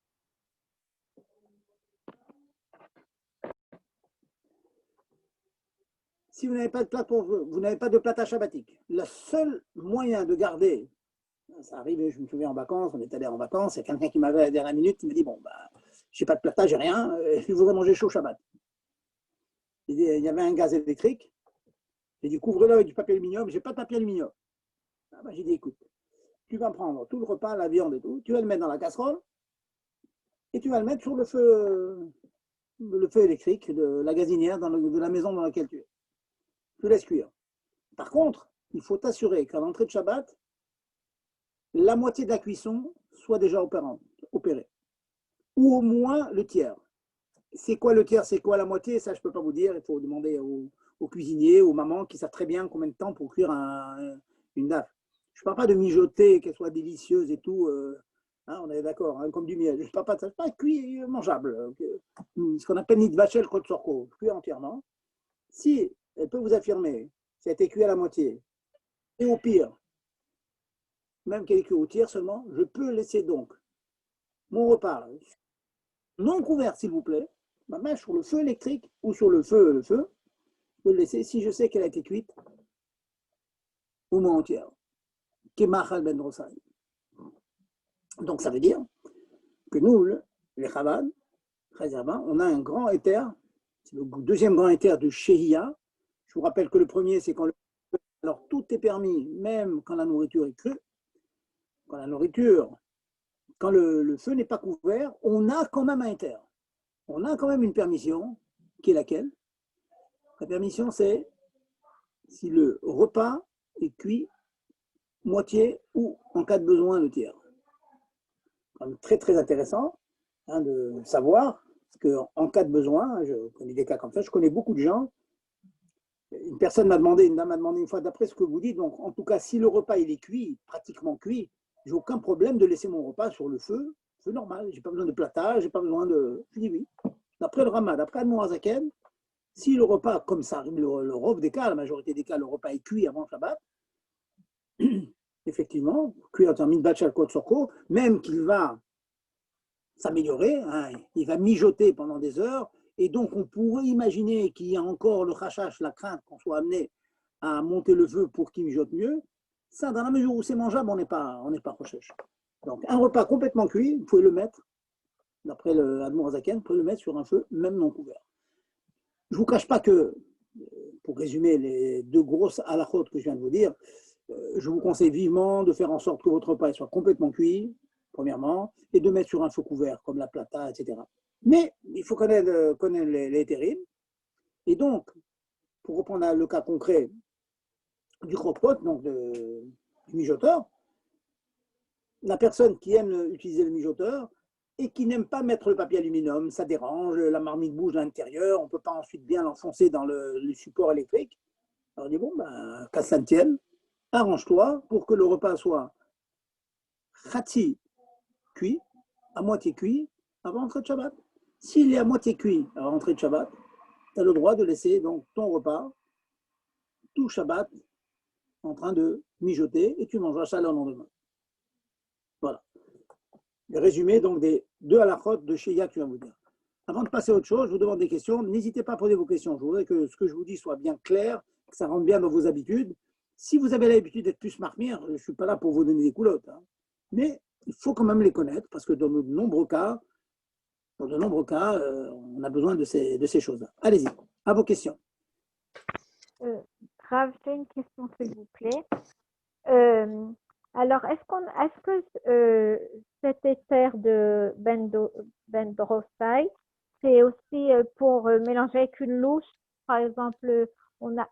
si vous n'avez pas de plaque vous n'avez pas de plata shabbatique, le seul moyen de garder, ça arrive, je me souviens en vacances, on est allé en vacances, il y a quelqu'un qui m'avait à la dernière minute, qui m'a dit bon, bah, j'ai pas de plata, j'ai rien, je voudrais manger chaud Shabbat. Il y avait un gaz électrique, j'ai dit couvre-le avec du papier aluminium, j'ai pas de papier aluminium. Ah, bah, j'ai dit écoute, tu vas prendre tout le repas, la viande et tout, tu vas le mettre dans la casserole et tu vas le mettre sur le feu électrique de la gazinière de la maison dans laquelle tu es. Tu laisses cuire. Par contre, il faut t'assurer qu'à l'entrée de Shabbat, la moitié de la cuisson soit déjà opérée. Ou au moins le tiers. C'est quoi le tiers, c'est quoi la moitié? Ça, je ne peux pas vous dire. Il faut demander aux cuisiniers, aux mamans qui savent très bien combien de temps pour cuire une daf. Je ne parle pas de mijoter, qu'elle soit délicieuse et tout. Hein, on est d'accord, hein, comme du miel. Je ne parle pas de ça, pas cuit mangeable. Ce qu'on appelle nitvachel kotsorko, cuit entièrement. Si elle peut vous affirmer, ça a été cuit à la moitié, et au pire, même qu'elle est cuite au tiers seulement, je peux laisser donc mon repas non couvert, s'il vous plaît, ma main sur le feu électrique ou sur le feu, je peux le laisser si je sais qu'elle a été cuite au moins entière. Kemachal ben Rosai. Donc ça veut dire que nous, les Chabad, on a un grand éther, c'est le deuxième grand éther de Shehia. Je vous rappelle que le premier, c'est quand alors tout est permis, même quand la nourriture est crue. Quand la nourriture, quand le feu n'est pas couvert, on a quand même un éther. On a quand même une permission, qui est laquelle? La permission, c'est si le repas est cuit moitié ou, en cas de besoin, le tiers. Très, très intéressant hein, de savoir qu'en cas de besoin, je connais des cas comme ça, je connais beaucoup de gens. Une dame m'a demandé une fois, d'après ce que vous dites, donc en tout cas, si le repas il est cuit, pratiquement cuit, j'ai aucun problème de laisser mon repas sur le feu normal. J'ai pas besoin de platage, j'ai pas besoin de. Je dis oui. D'après le Rama, d'après Admor Hazaken, si le repas, comme ça arrive le robe des cas, la majorité des cas, le repas est cuit avant Shabbat, effectivement, cuit en mitbat shel kol sorko, même qu'il va s'améliorer, hein, il va mijoter pendant des heures, et donc on pourrait imaginer qu'il y a encore le chachash, la crainte qu'on soit amené à monter le feu pour qu'il mijote mieux. Ça, dans la mesure où c'est mangeable, on n'est pas recherche. Donc un repas complètement cuit, vous pouvez le mettre, d'après le Admor Hazaken, vous pouvez le mettre sur un feu même non couvert. Je ne vous cache pas que, pour résumer les deux grosses halakhot que je viens de vous dire, je vous conseille vivement de faire en sorte que votre repas soit complètement cuit, premièrement, et de mettre sur un feu couvert, comme la plata, etc. Mais il faut connaître les terrils. Et donc, pour reprendre le cas concret du croque-pot, donc du mijoteur, la personne qui aime utiliser le mijoteur et qui n'aime pas mettre le papier aluminium, ça dérange, la marmite bouge à l'intérieur, on ne peut pas ensuite bien l'enfoncer dans le support électrique. Alors on dit, bon, ben, qu'à ça ne tienne, arrange-toi pour que le repas soit khati cuit, à moitié cuit, avant l'entrée de Shabbat. S'il est à moitié cuit avant l'entrée de Shabbat, tu as le droit de laisser donc ton repas tout Shabbat en train de mijoter et tu mangeras ça le lendemain. Voilà. Le résumé donc des deux halakhot de Shehia que je viens de vous dire. Avant de passer à autre chose, je vous demande des questions. N'hésitez pas à poser vos questions. Je voudrais que ce que je vous dis soit bien clair, que ça rentre bien dans vos habitudes. Si vous avez l'habitude d'être plus marmire, je ne suis pas là pour vous donner des coulottes. Hein. Mais il faut quand même les connaître parce que dans de nombreux cas, on a besoin de ces choses-là. Allez-y, à vos questions. Rav, j'ai une question, s'il vous plaît. Alors, est-ce que cet éther de Bendrosai, c'est aussi pour mélanger avec une louche? Par exemple, on n'a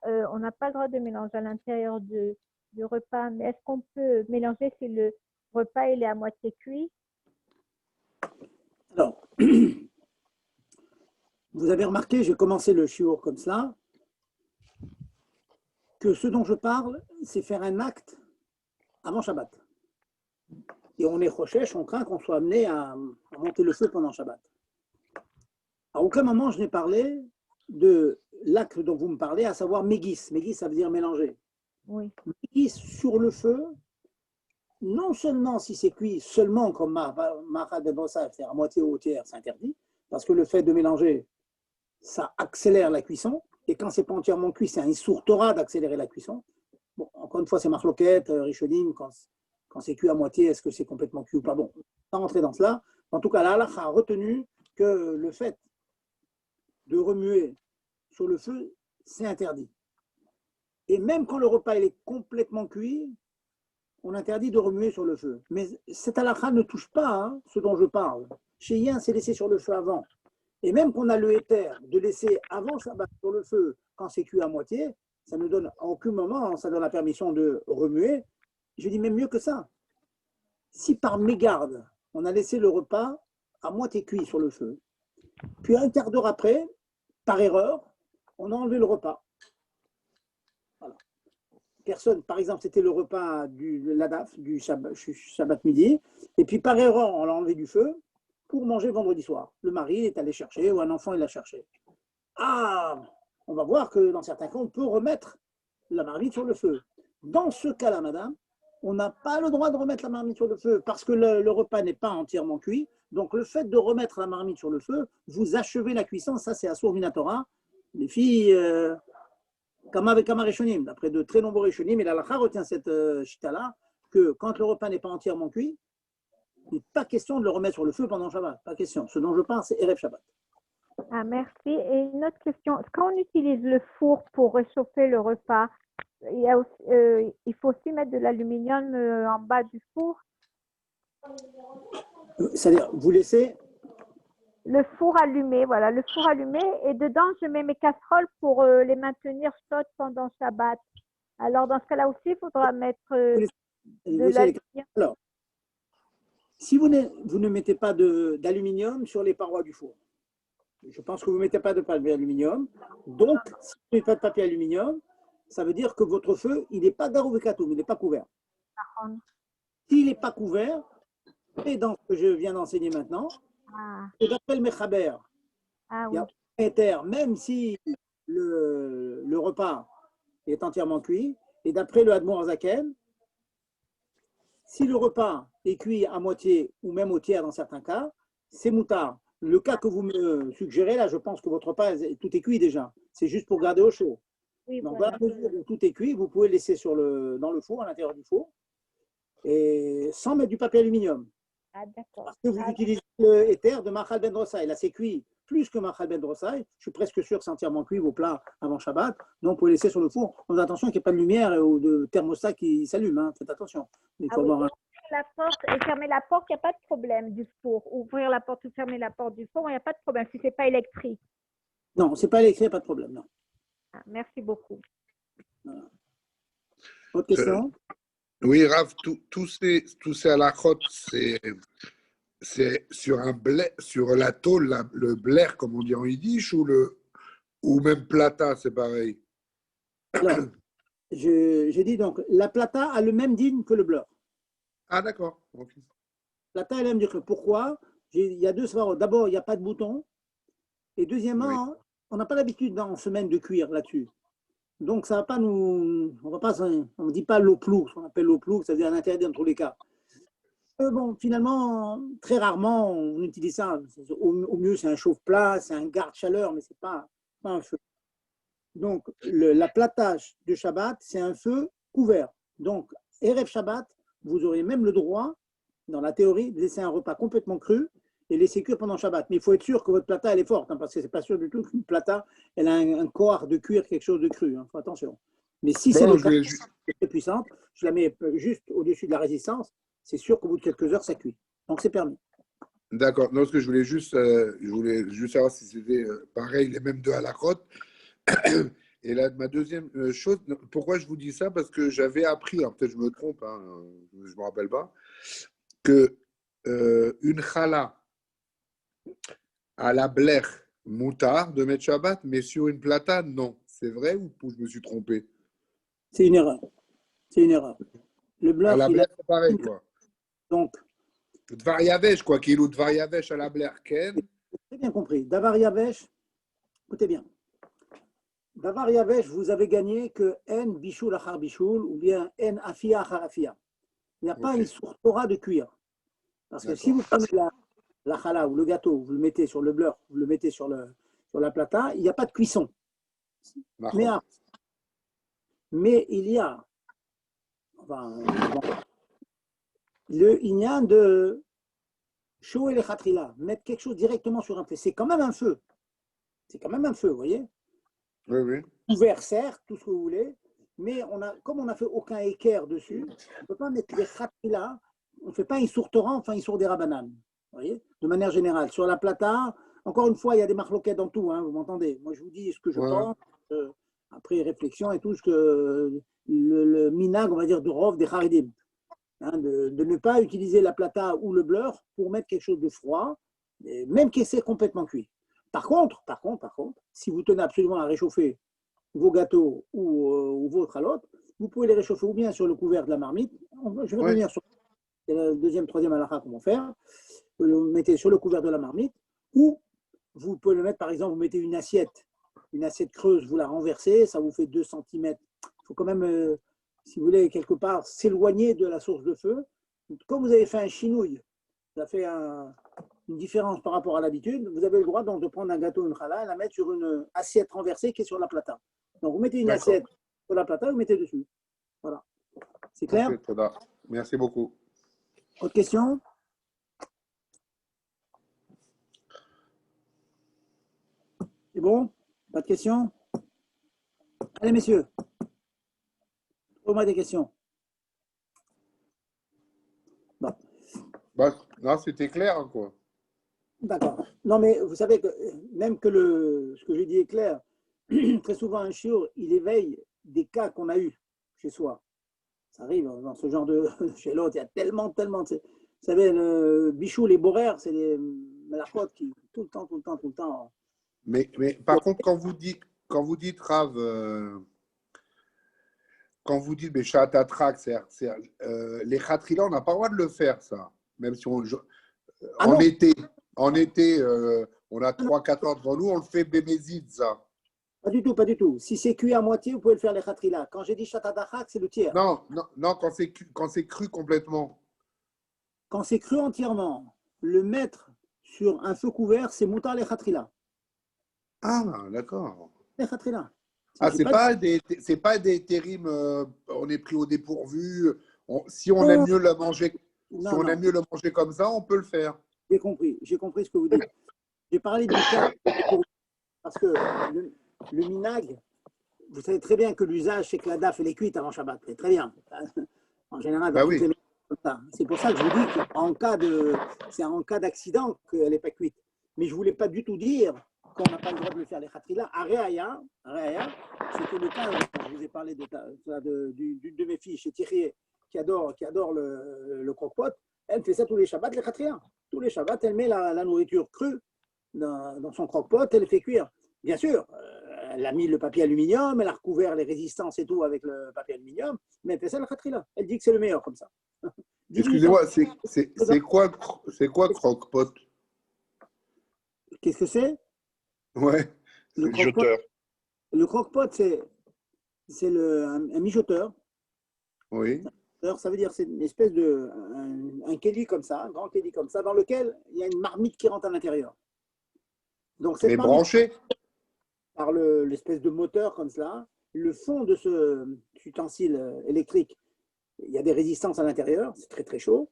pas le droit de mélanger à l'intérieur du repas, mais est-ce qu'on peut mélanger si le repas il est à moitié cuit? Alors, vous avez remarqué, j'ai commencé le shiur comme cela, que ce dont je parle, c'est faire un acte avant Shabbat. Et on est rochèche, on craint qu'on soit amené à monter le feu pendant Shabbat. À aucun moment je n'ai parlé de l'acte dont vous me parlez, à savoir Mégis. Mégis, ça veut dire mélanger. Oui. Mégis sur le feu, non seulement si c'est cuit seulement comme Mahal Ben Brossa, c'est-à-dire à moitié ou au tiers, c'est interdit, parce que le fait de mélanger, ça accélère la cuisson, et quand c'est pas entièrement cuit, c'est un Issour Torah d'accélérer la cuisson. Bon, encore une fois, c'est Marloquette, Rishonim, quand c'est cuit à moitié, est-ce que c'est complètement cuit ou pas? Bon, sans rentrer dans cela. En tout cas, la halakha a retenu que le fait de remuer sur le feu, c'est interdit. Et même quand le repas il est complètement cuit, on interdit de remuer sur le feu. Mais cette halakha ne touche pas ce dont je parle. Chez Yin, c'est laissé sur le feu avant. Et même qu'on a le éther de laisser avant Shabbat sur le feu quand c'est cuit à moitié, ça ne donne à aucun moment, ça donne la permission de remuer. Je dis même mieux que ça. Si par mégarde, on a laissé le repas à moitié cuit sur le feu, puis un quart d'heure après, par erreur, on a enlevé le repas. Voilà. Personne, par exemple, c'était le repas du l'adaf, du Shabbat midi, et puis par erreur, on l'a enlevé du feu pour manger vendredi soir. Le mari est allé chercher, ou un enfant, il l'a cherché. Ah, on va voir que dans certains cas, on peut remettre la marmite sur le feu. Dans ce cas-là, madame, on n'a pas le droit de remettre la marmite sur le feu parce que le repas n'est pas entièrement cuit. Donc, le fait de remettre la marmite sur le feu, vous achevez la cuisson. Ça, c'est Assour Minatora. Les filles, Kama avec Kama Rishonim, d'après de très nombreux Rishonim, et la Lacha retient cette chita-là, que quand le repas n'est pas entièrement cuit, il n'est pas question de le remettre sur le feu pendant Shabbat. Pas question. Ce dont je parle, c'est Erev Shabbat. Ah, merci. Et une autre question. Quand on utilise le four pour réchauffer le repas, il faut aussi mettre de l'aluminium en bas du four. C'est-à-dire, vous laissez Le four allumé, voilà, le four allumé. Et dedans, je mets mes casseroles pour les maintenir chaudes pendant Shabbat. Alors, dans ce cas-là aussi, il faudra mettre de l'aluminium. Alors, si vous ne mettez pas d'aluminium sur les parois du four, je pense que vous ne mettez pas de papier aluminium. Donc, si vous ne mettez pas de papier aluminium, ça veut dire que votre feu, il n'est pas garouvekatum, il n'est pas couvert. S'il n'est pas couvert, et dans ce que je viens d'enseigner maintenant, et d'après le Mechaber, il y a un éther, même si le repas est entièrement cuit, et d'après le Admor Zaken, si le repas est cuit à moitié ou même au tiers dans certains cas, c'est moutard. Le cas que vous me suggérez là, je pense que votre repas, tout est cuit déjà. C'est juste pour garder au chaud. Oui, donc, voilà. dans la mesure où tout est cuit, vous pouvez le laisser dans le four, à l'intérieur du four, et sans mettre du papier aluminium. Ah, d'accord. Parce que vous utilisez le éther de Machal Ben Drosaï. Là, c'est cuit plus que Machal Ben Drosaï. Je suis presque sûr que c'est entièrement cuit vos plats avant Shabbat. Donc, vous pouvez laisser sur le four. Faites attention qu'il n'y ait pas de lumière ou de thermostat qui s'allume. Hein. Faites attention. Il faut avoir la porte et fermer la porte, il n'y a pas de problème du four. Ouvrir la porte ou fermer la porte du four, il n'y a pas de problème si ce n'est pas électrique. Non, ce n'est pas électrique, pas de problème. Non. Ah, merci beaucoup. Voilà. Autre question? Oui, Rav, tous ces halakhot, c'est sur sur la tôle, le blair, comme on dit en yiddish, ou même plata, c'est pareil. Alors, j'ai dit donc, la plata a le même digne que le beurre. Ah, d'accord. Okay. Plata a le même digne. Pourquoi? Il y a deux svarot. D'abord, il n'y a pas de bouton. Et deuxièmement, oui, on n'a pas l'habitude en semaine de cuire là-dessus. Donc, ça va pas nous. On ne dit pas l'eau ploug, on appelle l'eau ploug, ça veut dire un interdit dans tous les cas. Bon, finalement, très rarement, on utilise ça. Au mieux, c'est un chauffe-plat, c'est un garde-chaleur, mais ce n'est pas un feu. Donc, la platage de Shabbat, c'est un feu couvert. Donc, Erev Shabbat, vous aurez même le droit, dans la théorie, de laisser un repas complètement cru et laisser cuire pendant Shabbat. Mais il faut être sûr que votre plata, elle est forte, hein, parce que ce n'est pas sûr du tout qu'une plata, elle a un corps de cuire quelque chose de cru. Hein, faut attention. Mais si c'est le cas, c'est très puissante, je la mets juste au-dessus de la résistance, c'est sûr qu'au bout de quelques heures, ça cuit. Donc, c'est permis. D'accord. Non, ce que je voulais juste savoir si c'était pareil, les mêmes deux à la crotte. Et là, ma deuxième chose, pourquoi je vous dis ça? Parce que j'avais appris, alors peut-être je me trompe, hein, je ne me rappelle pas, que une chala à la blech moutard de mettre Shabbat, mais sur une plata, non. C'est vrai ou je me suis trompé? C'est une erreur. C'est une erreur. Le bluff, à la blech, c'est pareil, quoi. Donc, Dvar Yavesh, quoi, qu'il ou Dvar Yavesh à la blech, Ken. Très bien compris. Davar Yavesh, écoutez bien. Davar Yavesh, vous avez gagné que N Bishul Achar Bishul ou bien N Afia Achar Afia. Il n'y a pas Ok. une source Torah de cuire. Parce que si vous prenez la challah ou le gâteau, vous le mettez sur le beurre, vous le mettez sur la plata, il n'y a pas de cuisson. Mais, D'accord. mais il y a enfin, le inyan de chaud et les khatrila, mettre quelque chose directement sur un feu. C'est quand même un feu. C'est quand même un feu, vous voyez. Oui, oui. Ouvert, certes, tout ce que vous voulez, mais comme on n'a fait aucun équerre dessus, on ne peut pas mettre les khatrila, on ne fait pas un sourd torrent, enfin un sourd des rabanan. Vous voyez, de manière générale. Sur la plata, encore une fois, il y a des marloquettes dans tout, hein, vous m'entendez. Moi, je vous dis ce que je Ouais. pense, après réflexion et tout, ce que le minag, on va dire, de Rov des Haridim. Hein, de ne pas utiliser la plata ou le beurre pour mettre quelque chose de froid, même qui est complètement cuit. Par contre, si vous tenez absolument à réchauffer vos gâteaux ou vos chalotes, vous pouvez les réchauffer ou bien sur le couvert de la marmite. Je vais Ouais. revenir sur le deuxième, troisième halakha, comment faire. Vous le mettez sur le couvert de la marmite, ou vous pouvez le mettre, par exemple, vous mettez une assiette creuse, vous la renversez, ça vous fait 2 cm. Il faut quand même, si vous voulez, quelque part, s'éloigner de la source de feu. Comme vous avez fait un chinouille, ça fait une différence par rapport à l'habitude, vous avez le droit donc de prendre un gâteau, une challah, et la mettre sur une assiette renversée qui est sur la plata. Donc vous mettez une D'accord. assiette sur la plata, vous mettez dessus. Voilà. C'est clair? Ok, Toda. Merci beaucoup. Autre question? C'est bon? Pas de questions? Allez, messieurs, posez-moi des questions. Bon, Bah, non, c'était clair, hein, quoi. d'accord. Non, mais vous savez que même que ce que j'ai dit est clair, très souvent un shiur, il éveille des cas qu'on a eus chez soi. Ça arrive dans ce genre de chez l'autre, il y a tellement. Vous savez, le bichou, les borères, c'est des malachotes qui, tout le temps. Mais par contre, quand vous dites Rav, quand vous dites Béchat Atrak, les khatrila, on n'a pas le droit de le faire, ça. Même si Ah non, en été on a 3-4 heures devant nous, on le fait bémézid, ça. pas du tout, pas du tout. Si c'est cuit à moitié, vous pouvez le faire les khatrila. Quand j'ai dit chatadachak, c'est le tiers. Non, non, non, quand c'est cru complètement. Quand c'est cru entièrement, le mettre sur un feu couvert, c'est moutar les khatrila. Ah, d'accord. Les khatrila. Ah, J'ai pas dit- c'est pas des terribles, on est pris au dépourvu. Si on aime Non, mieux le manger, si non, on non, aime mieux le manger comme ça, on peut le faire. j'ai compris ce que vous dites. J'ai parlé du cas parce que le minag, vous savez très bien que l'usage, c'est que la daf, elle est cuite avant Shabbat. C'est très bien. En général, dans Bah toutes les oui. maisons, comme ça. C'est pour ça que je vous dis c'est en cas d'accident qu'elle n'est pas cuite. Mais je ne voulais pas du tout dire qu'on n'a pas le droit de le faire les khatrila. À Réaya, c'était le cas, je vous ai parlé d'une de mes filles chez Thierry, qui adore le croque-pot. Elle fait ça tous les Shabbats, les khatrila. Tous les Shabbats, elle met la nourriture crue dans son croque-pot, elle le fait cuire. Bien sûr, elle a mis le papier aluminium, elle a recouvert les résistances et tout avec le papier aluminium, mais elle fait ça le khatrila. Elle dit que c'est le meilleur comme ça. 10 minutes Excusez-moi, c'est quoi croque-pot? Qu'est-ce que c'est? Ouais. Le croque-pot, le croque-pot, c'est un mijoteur. Oui. Alors, ça veut dire c'est une espèce de un kéli comme ça, un grand kéli comme ça, dans lequel il y a une marmite qui rentre à l'intérieur. Donc cette Mais marmite, branché? par l'espèce de moteur comme cela, le fond de ce ustensile électrique, il y a des résistances à l'intérieur, c'est très très chaud.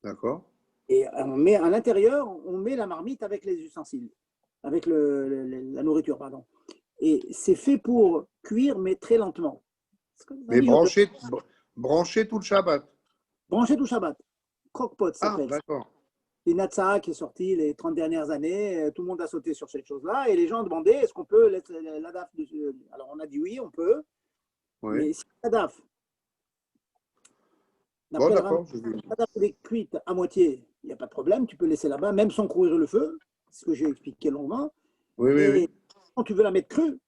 D'accord. Et on met à l'intérieur, on met la marmite avec les ustensiles, avec la nourriture, pardon. Et c'est fait pour cuire, mais très lentement. Mais branché tout le Shabbat. Branché tout Shabbat. Croque-pot Ah, s'appelle. d'accord. C'est Natsa qui est sorti les 30 dernières années. Tout le monde a sauté sur cette chose-là. Et les gens demandaient est-ce qu'on peut laisser la DAF dessus. Alors on a dit oui, on peut. Oui. Mais si la DAF, Bon, d'après le d'accord. la DAF est cuite à moitié, il n'y a pas de problème. Tu peux laisser là-bas, même sans courir le feu. C'est ce que j'ai expliqué longuement. Oui, oui, Et oui. quand tu veux la mettre crue,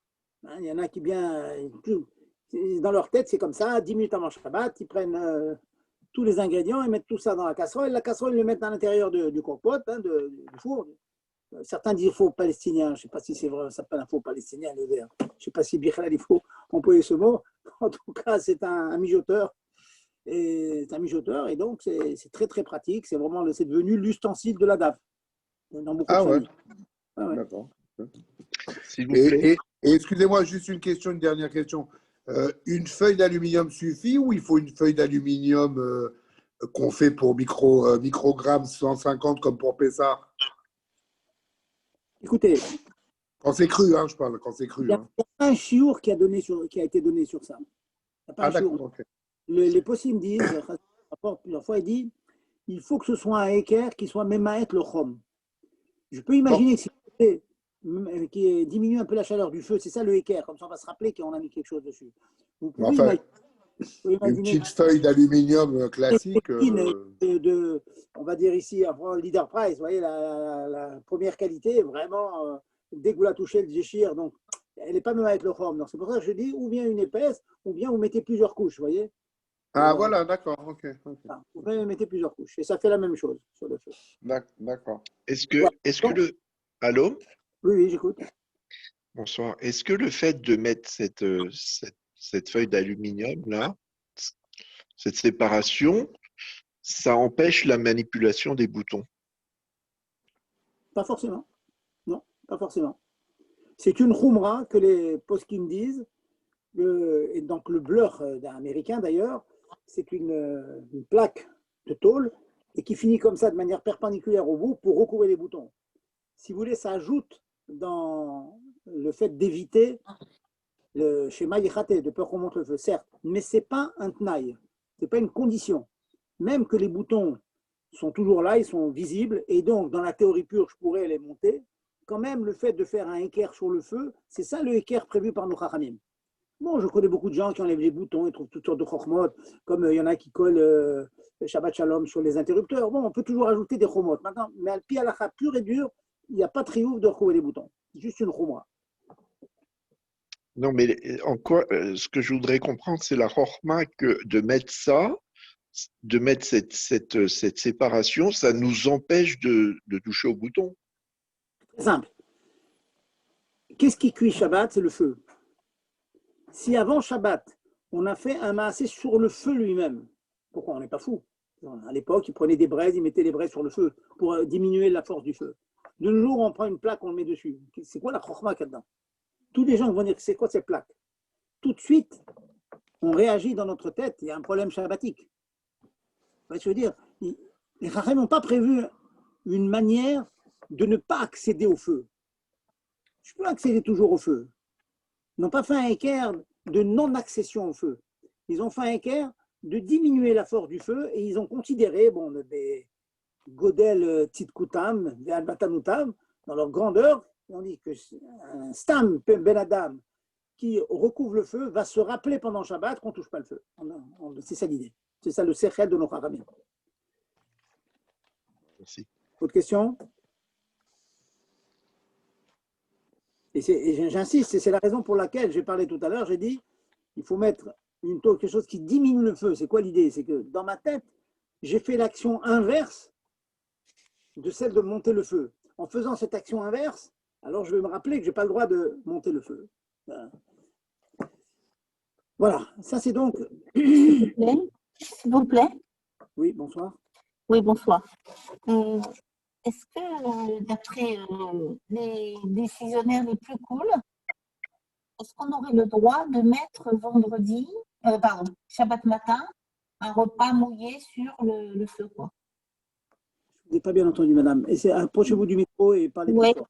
hein, il y en a qui bien. Dans leur tête, c'est comme ça. 10 minutes avant Shabbat, ils prennent tous les ingrédients et mettent tout ça dans la casserole. La casserole, ils le mettent à l'intérieur du croque-pot, hein, du four. Certains disent faux palestinien. Je ne sais pas si c'est vrai, ça s'appelle un faux palestinien. Je ne sais pas si Bichal, il faut employer ce mot. En tout cas, c'est un mijoteur et c'est un mijoteur, et donc c'est très très pratique. C'est vraiment, c'est devenu l'ustensile de la DAF dans beaucoup de Ah ouais, familles. Ah ouais. d'accord. S'il vous plaît. Et excusez-moi, juste une question, une dernière question. Une feuille d'aluminium suffit ou il faut une feuille d'aluminium qu'on fait pour microgrammes 150 comme pour Pessah? Écoutez, Quand c'est cru, hein, je parle, quand c'est il cru. y a Hein. un chiour qui a été donné sur ça. Il n'y a pas Ah un chiour. d'accord, ok. Les possibles disent, plusieurs fois, il dit, il faut que ce soit un équerre qui soit même à être le chum. Je peux imaginer que si qui diminue un peu la chaleur du feu, c'est ça le équerre, comme ça on va se rappeler qu'on a mis quelque chose dessus. Vous pouvez Enfin, une imaginer petite feuille d'aluminium classique. on va dire ici, Leader Price, vous voyez, la première qualité, vraiment, dès que vous la touchez, elle déchire. Donc, elle n'est pas même avec le chum. Donc, c'est pour ça que je dis, ou bien une épaisse, ou bien vous mettez plusieurs couches, vous voyez. Ah voilà, d'accord, ok. Vous pouvez mettre plusieurs couches. Et ça fait la même chose sur le feu. D'accord. Est-ce que le… Allô? Oui, oui, j'écoute. Bonsoir. Est-ce que le fait de mettre cette feuille d'aluminium là, cette séparation, ça empêche la manipulation des boutons? Pas forcément. Non, pas forcément. C'est une khumra que les poskim disent. Et donc le blur américain d'ailleurs, c'est une plaque de tôle et qui finit comme ça de manière perpendiculaire au bout pour recouvrir les boutons. Si vous voulez, ça ajoute dans le fait d'éviter le schéma yichate, de peur qu'on monte le feu, certes, mais ce n'est pas un tnaï, ce n'est pas une condition. Même que les boutons sont toujours là, ils sont visibles, et donc dans la théorie pure, je pourrais les monter. Quand même, le fait de faire un équerre sur le feu, c'est ça le équerre prévu par nos chachamim. Bon, je connais beaucoup de gens qui enlèvent les boutons, ils trouvent toutes sortes de chormot, comme il y en a qui collent Shabbat Shalom sur les interrupteurs. Bon, on peut toujours ajouter des chormot. Maintenant, mais à la halakha pure et dure, il n'y a pas de triomphe de retrouver les boutons. C'est juste une chumra. Non, mais en quoi, ce que je voudrais comprendre, c'est la chorma que de mettre ça, de mettre cette séparation, ça nous empêche de toucher au bouton. Très simple. Qu'est-ce qui cuit Shabbat? C'est le feu. Si avant Shabbat, on a fait un maassé sur le feu lui-même, pourquoi on n'est pas fou? À l'époque, ils prenaient des braises, ils mettaient les braises sur le feu pour diminuer la force du feu. De nos jours, on prend une plaque, on le met dessus. C'est quoi la chorma là-dedans? Tous les gens vont dire, c'est quoi cette plaque? Tout de suite, on réagit dans notre tête, il y a un problème shabbatique. Je veux dire, les Chachamim n'ont pas prévu une manière de ne pas accéder au feu. Je peux accéder toujours au feu. Ils n'ont pas fait un équerre de non-accession au feu. Ils ont fait un équerre de diminuer la force du feu et ils ont considéré, bon, des Godel Tzidkutam, des Albatanutam, dans leur grandeur, on dit que un Stam Ben Adam qui recouvre le feu va se rappeler pendant Shabbat qu'on ne touche pas le feu. C'est ça l'idée. C'est ça le sechel de nos Chachamim. Merci. Autre question? Et j'insiste, c'est la raison pour laquelle j'ai parlé tout à l'heure, j'ai dit il faut mettre quelque chose qui diminue le feu. C'est quoi l'idée? C'est que dans ma tête, j'ai fait l'action inverse de celle de monter le feu. En faisant cette action inverse, alors je vais me rappeler que je n'ai pas le droit de monter le feu. Voilà, ça c'est donc… S'il vous plaît. Oui, bonsoir. Oui, bonsoir. Est-ce que, d'après les décisionnaires les plus cool, est-ce qu'on aurait le droit de mettre Shabbat matin, un repas mouillé sur le feu, quoi? Je n'ai pas bien entendu, madame. Approchez-vous du micro et parlez plus fort.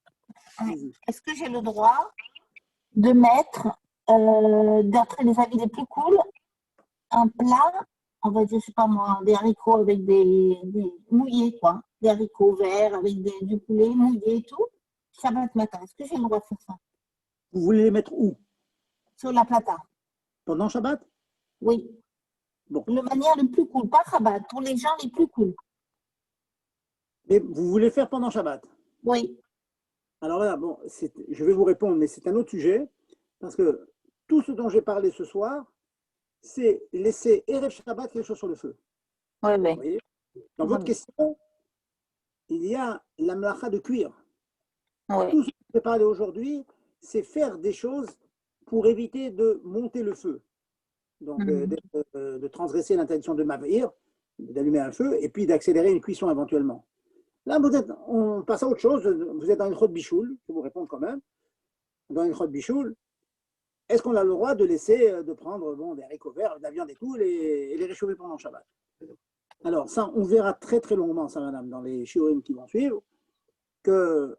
Est-ce que j'ai le droit de mettre, d'après les avis les plus cool, un plat, on va dire, je sais pas moi, des haricots avec des mouillés, quoi, des haricots verts avec du poulet mouillé et tout, Shabbat matin? Est-ce que j'ai le droit de faire ça? Vous voulez les mettre où? Sur la plata. Pendant Shabbat? Oui. Bon. De manière le plus cool, pas Shabbat, pour les gens les plus cool. Mais vous voulez faire pendant Shabbat? Oui. Alors là, bon, je vais vous répondre, mais c'est un autre sujet, parce que tout ce dont j'ai parlé ce soir, c'est laisser Erev Shabbat quelque chose sur le feu. Oui, oui. Vous voyez? Dans votre question, il y a la mlacha de cuire. Oui. Tout ce que j'ai parlé aujourd'hui, c'est faire des choses pour éviter de monter le feu. donc de transgresser l'interdiction de m'aveir, d'allumer un feu, et puis d'accélérer une cuisson éventuellement. Là, on passe à autre chose. Vous êtes dans une chod bichoul, je vais vous répondre quand même. Dans une chod bichoul, est-ce qu'on a le droit de laisser, de prendre des haricots verts, de la viande et tout, et les réchauffer pendant le Shabbat? Alors, ça, on verra très très longuement ça, madame, dans les shiurim qui vont suivre, que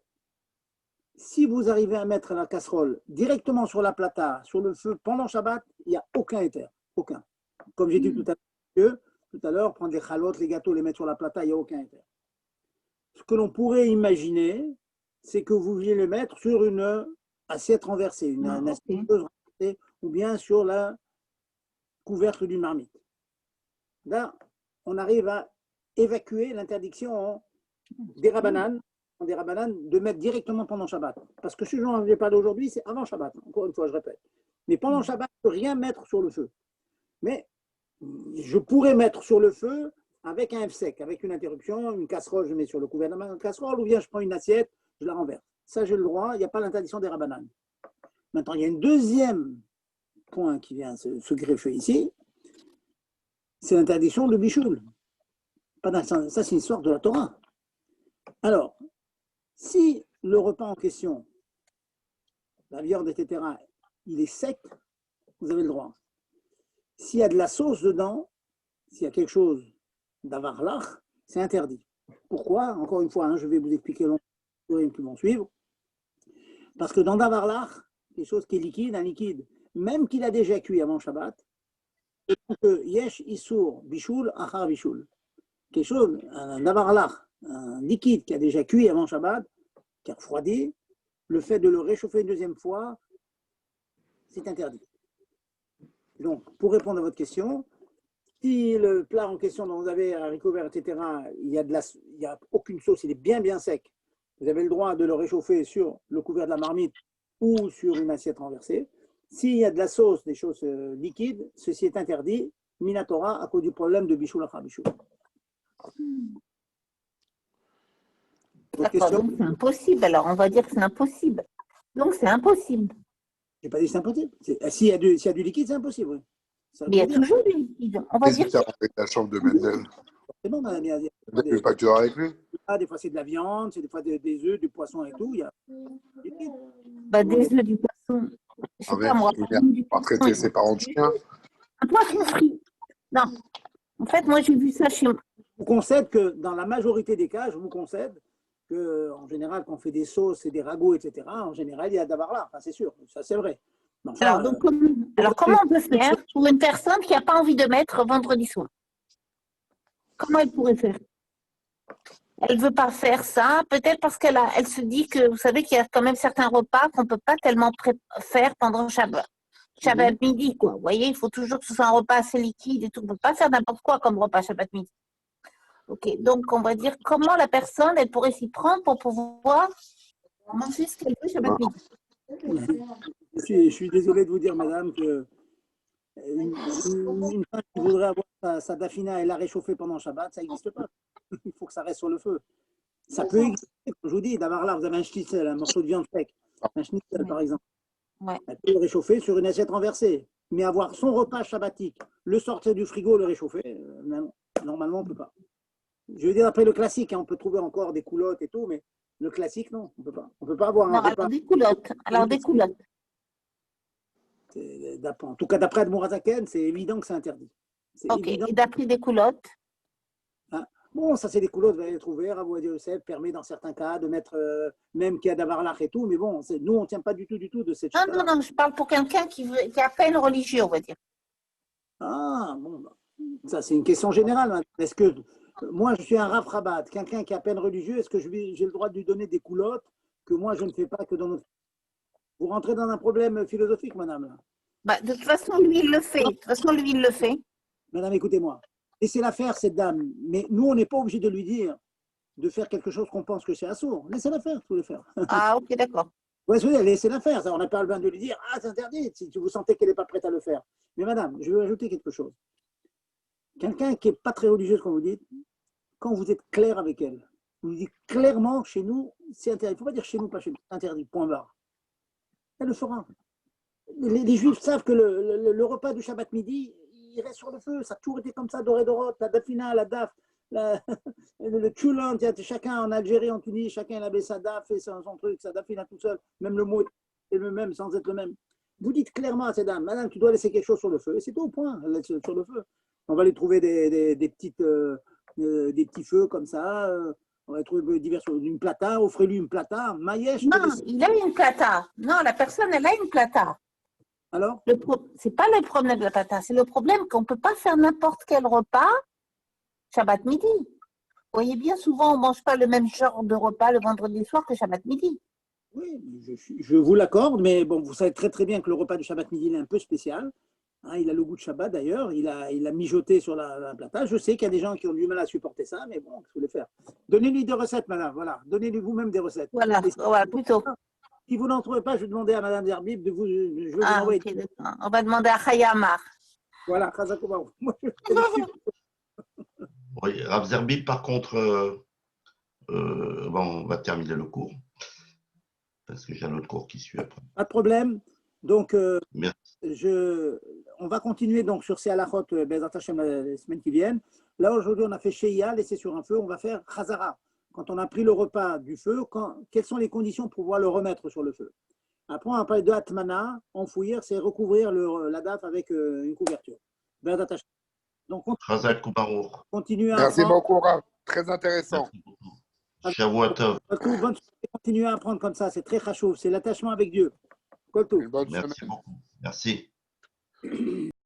si vous arrivez à mettre la casserole directement sur la plata, sur le feu pendant Shabbat, il n'y a aucun éther. Aucun. Comme j'ai dit tout à l'heure, prendre les chalotes, les gâteaux, les mettre sur la plata, il n'y a aucun éther. Ce que l'on pourrait imaginer, c'est que vous vouliez le mettre sur une assiette renversée, une assiette renversée, ou bien sur la couvercle d'une marmite. Là, on arrive à évacuer l'interdiction des rabbanan de mettre directement pendant Shabbat. Parce que ce dont je vais parler aujourd'hui, c'est avant Shabbat. Encore une fois, je répète. Mais pendant Shabbat, je ne peux rien mettre sur le feu. Mais je pourrais mettre sur le feu avec un F-sec, avec une interruption, une casserole, je mets sur le couvert de la casserole, ou bien je prends une assiette, je la renverse. Ça, j'ai le droit, il n'y a pas l'interdiction des rabbanan. Maintenant, il y a un deuxième point qui vient se greffer ici, c'est l'interdiction de bichoul. Ça, c'est une histoire de la Torah. Alors, si le repas en question, la viande, etc., il est sec, vous avez le droit. S'il y a de la sauce dedans, s'il y a quelque chose d'avarlach, c'est interdit. Pourquoi? Encore une fois, je vais vous expliquer les qui vont suivre. Parce que dans d'avarlach, quelque chose qui est liquide, un liquide, même qu'il a déjà cuit avant Shabbat, yesh isur bishul achar bishul. Quelque chose, un davarlach, un liquide qui a déjà cuit avant Shabbat, qui a refroidi, le fait de le réchauffer une deuxième fois, c'est interdit. Donc, pour répondre à votre question, si le plat en question dont vous avez haricots verts, etc., il n'y a aucune sauce, il est bien sec, vous avez le droit de le réchauffer sur le couvert de la marmite ou sur une assiette renversée. S'il y a de la sauce, des choses liquides, ceci est interdit, minatora, à cause du problème de bichoul achar bichoul. D'accord, donc c'est impossible. Alors, on va dire que c'est impossible. Donc, c'est impossible. Je n'ai pas dit que c'est impossible. S'il y a du liquide, c'est impossible. Oui. Mais il y a toujours du liquide. On va dire que avec la chambre de Mendel. C'est bon, madame. Vous n'avez pas que avec lui? Des fois, c'est de la viande, c'est des fois des œufs, du poisson et tout. Il y a des œufs, du poisson. Je sais pas, moi. Il va traiter ses parents de chiens. Un poisson frit. Non. En fait, moi, j'ai vu ça chez moi. Je vous concède que dans la majorité des cas, je vous concède qu'en général, quand on fait des sauces et des ragoûts, etc., en général, il y a d'avarlach. Enfin, c'est sûr, ça c'est vrai. Enfin, alors, comment on peut faire pour une personne qui n'a pas envie de mettre vendredi soir? Comment elle pourrait faire? Elle ne veut pas faire ça, peut-être parce qu'elle se dit que, vous savez qu'il y a quand même certains repas qu'on ne peut pas tellement faire pendant Shabbat midi, quoi. Vous voyez, il faut toujours que ce soit un repas assez liquide et tout. On ne peut pas faire n'importe quoi comme repas Shabbat midi. Ok, donc on va dire comment la personne, elle pourrait s'y prendre pour pouvoir manger ce qu'elle veut Shabbat midi. Je suis désolé de vous dire, madame, que une femme qui voudrait avoir sa dafina et la réchauffer pendant Shabbat, ça n'existe pas. Il faut que ça reste sur le feu. Ça peut exister, comme je vous dis, d'avoir là, vous avez un schnitzel, un morceau de viande sec, un schnitzel par exemple. Ouais. Elle peut le réchauffer sur une assiette renversée. Mais avoir son repas shabbatique, le sortir du frigo, le réchauffer, normalement, on ne peut pas. Je veux dire, après le classique, on peut trouver encore des coulottes et tout, mais le classique, non, on ne peut pas. On ne peut pas avoir un repas. Alors des coulottes. En tout cas, d'après Admorazaken, c'est évident que c'est interdit. Ok, évident. Et d'après des coulottes? Bon, ça, c'est des coulottes, vous allez les trouver. Rabbi Yosef permet dans certains cas de mettre, même qu'il y a d'avarlach et tout, mais bon, nous, on ne tient pas du tout de cette chose-là. Non, je parle pour quelqu'un qui est à peine religieux, on va dire. Ah, bon, ça, c'est une question générale. Est-ce que moi, je suis un Rav Rabat, quelqu'un qui est à peine religieux, est-ce que j'ai le droit de lui donner des coulottes que moi, je ne fais pas que dans notre... Vous rentrez dans un problème philosophique, madame. De toute façon, lui, il le fait. Madame, écoutez-moi. Laissez-la faire, cette dame. Mais nous, on n'est pas obligé de lui dire de faire quelque chose qu'on pense que c'est assourd. Laissez-la faire, si vous voulez faire. Ah, ok, d'accord. Oui, laissez-la faire. Ça, on n'a pas le besoin de lui dire « Ah, c'est interdit », si vous sentez qu'elle n'est pas prête à le faire. Mais madame, je veux ajouter quelque chose. Quelqu'un qui n'est pas très religieuse, comme vous dites, quand vous êtes clair avec elle, vous lui dites clairement, chez nous, c'est interdit. Il ne faut pas dire chez nous, pas chez nous. C'est interdit, point barre. Elle le fera. les Juifs savent que le repas du Shabbat midi, il reste sur le feu. Ça a toujours été comme ça, doré dorot. La dafina, la daf, le tchoulant, chacun en Algérie, en Tunisie, chacun avait sa daf et son truc, sa dafina tout seul. Même le mot est le même sans être le même. Vous dites clairement à ces dames, madame, tu dois laisser quelque chose sur le feu. Et c'est tout au point, elle laisse sur le feu. On va lui trouver des petits feux comme ça. On va trouver divers une plata, offrez-lui une plata. Maïesh, Non, il a une plata. Non, la personne, elle a une plata. alors C'est pas le problème de la plata, c'est le problème qu'on ne peut pas faire n'importe quel repas Shabbat midi. Vous voyez bien, souvent, on ne mange pas le même genre de repas le vendredi soir que Shabbat midi. Oui, je vous l'accorde, mais bon, vous savez très très bien que le repas du Shabbat midi il est un peu spécial. Hein, il a le goût de Shabbat d'ailleurs, il a mijoté sur la plata. Je sais qu'il y a des gens qui ont du mal à supporter ça, mais bon, il faut le faire. Donnez-lui des recettes, madame, voilà. Donnez-lui vous-même des recettes. Voilà, voilà, plutôt. Si vous n'en trouvez pas, je vais demander à madame Zerbib de vous. Je vais vous envoyer. Ok, d'accord. On va demander à Chayamar. Voilà, Chazakouba. Oui, Rav Zerbib, par contre, bon, on va terminer le cours parce que j'ai un autre cours qui suit après. Pas de problème. Donc, Merci. on va continuer donc sur ces halachot Bezat Hashem les semaines qui viennent. Là, aujourd'hui, on a fait Sheia, laissé sur un feu. On va faire Chazara. Quand on a pris le repas du feu, quelles sont les conditions pour pouvoir le remettre sur le feu? Après, on va parler de Atmana. Enfouir, c'est recouvrir la daf avec une couverture. Bezat Hashem. Donc, Chazak Kubarour. continuez à Merci apprendre. beaucoup, Rav. Très intéressant. Merci beaucoup. Shavua Tov. Continuez à apprendre comme ça. C'est très chachouv. C'est l'attachement avec Dieu. Koltou. Une bonne Merci semaine. beaucoup. Merci.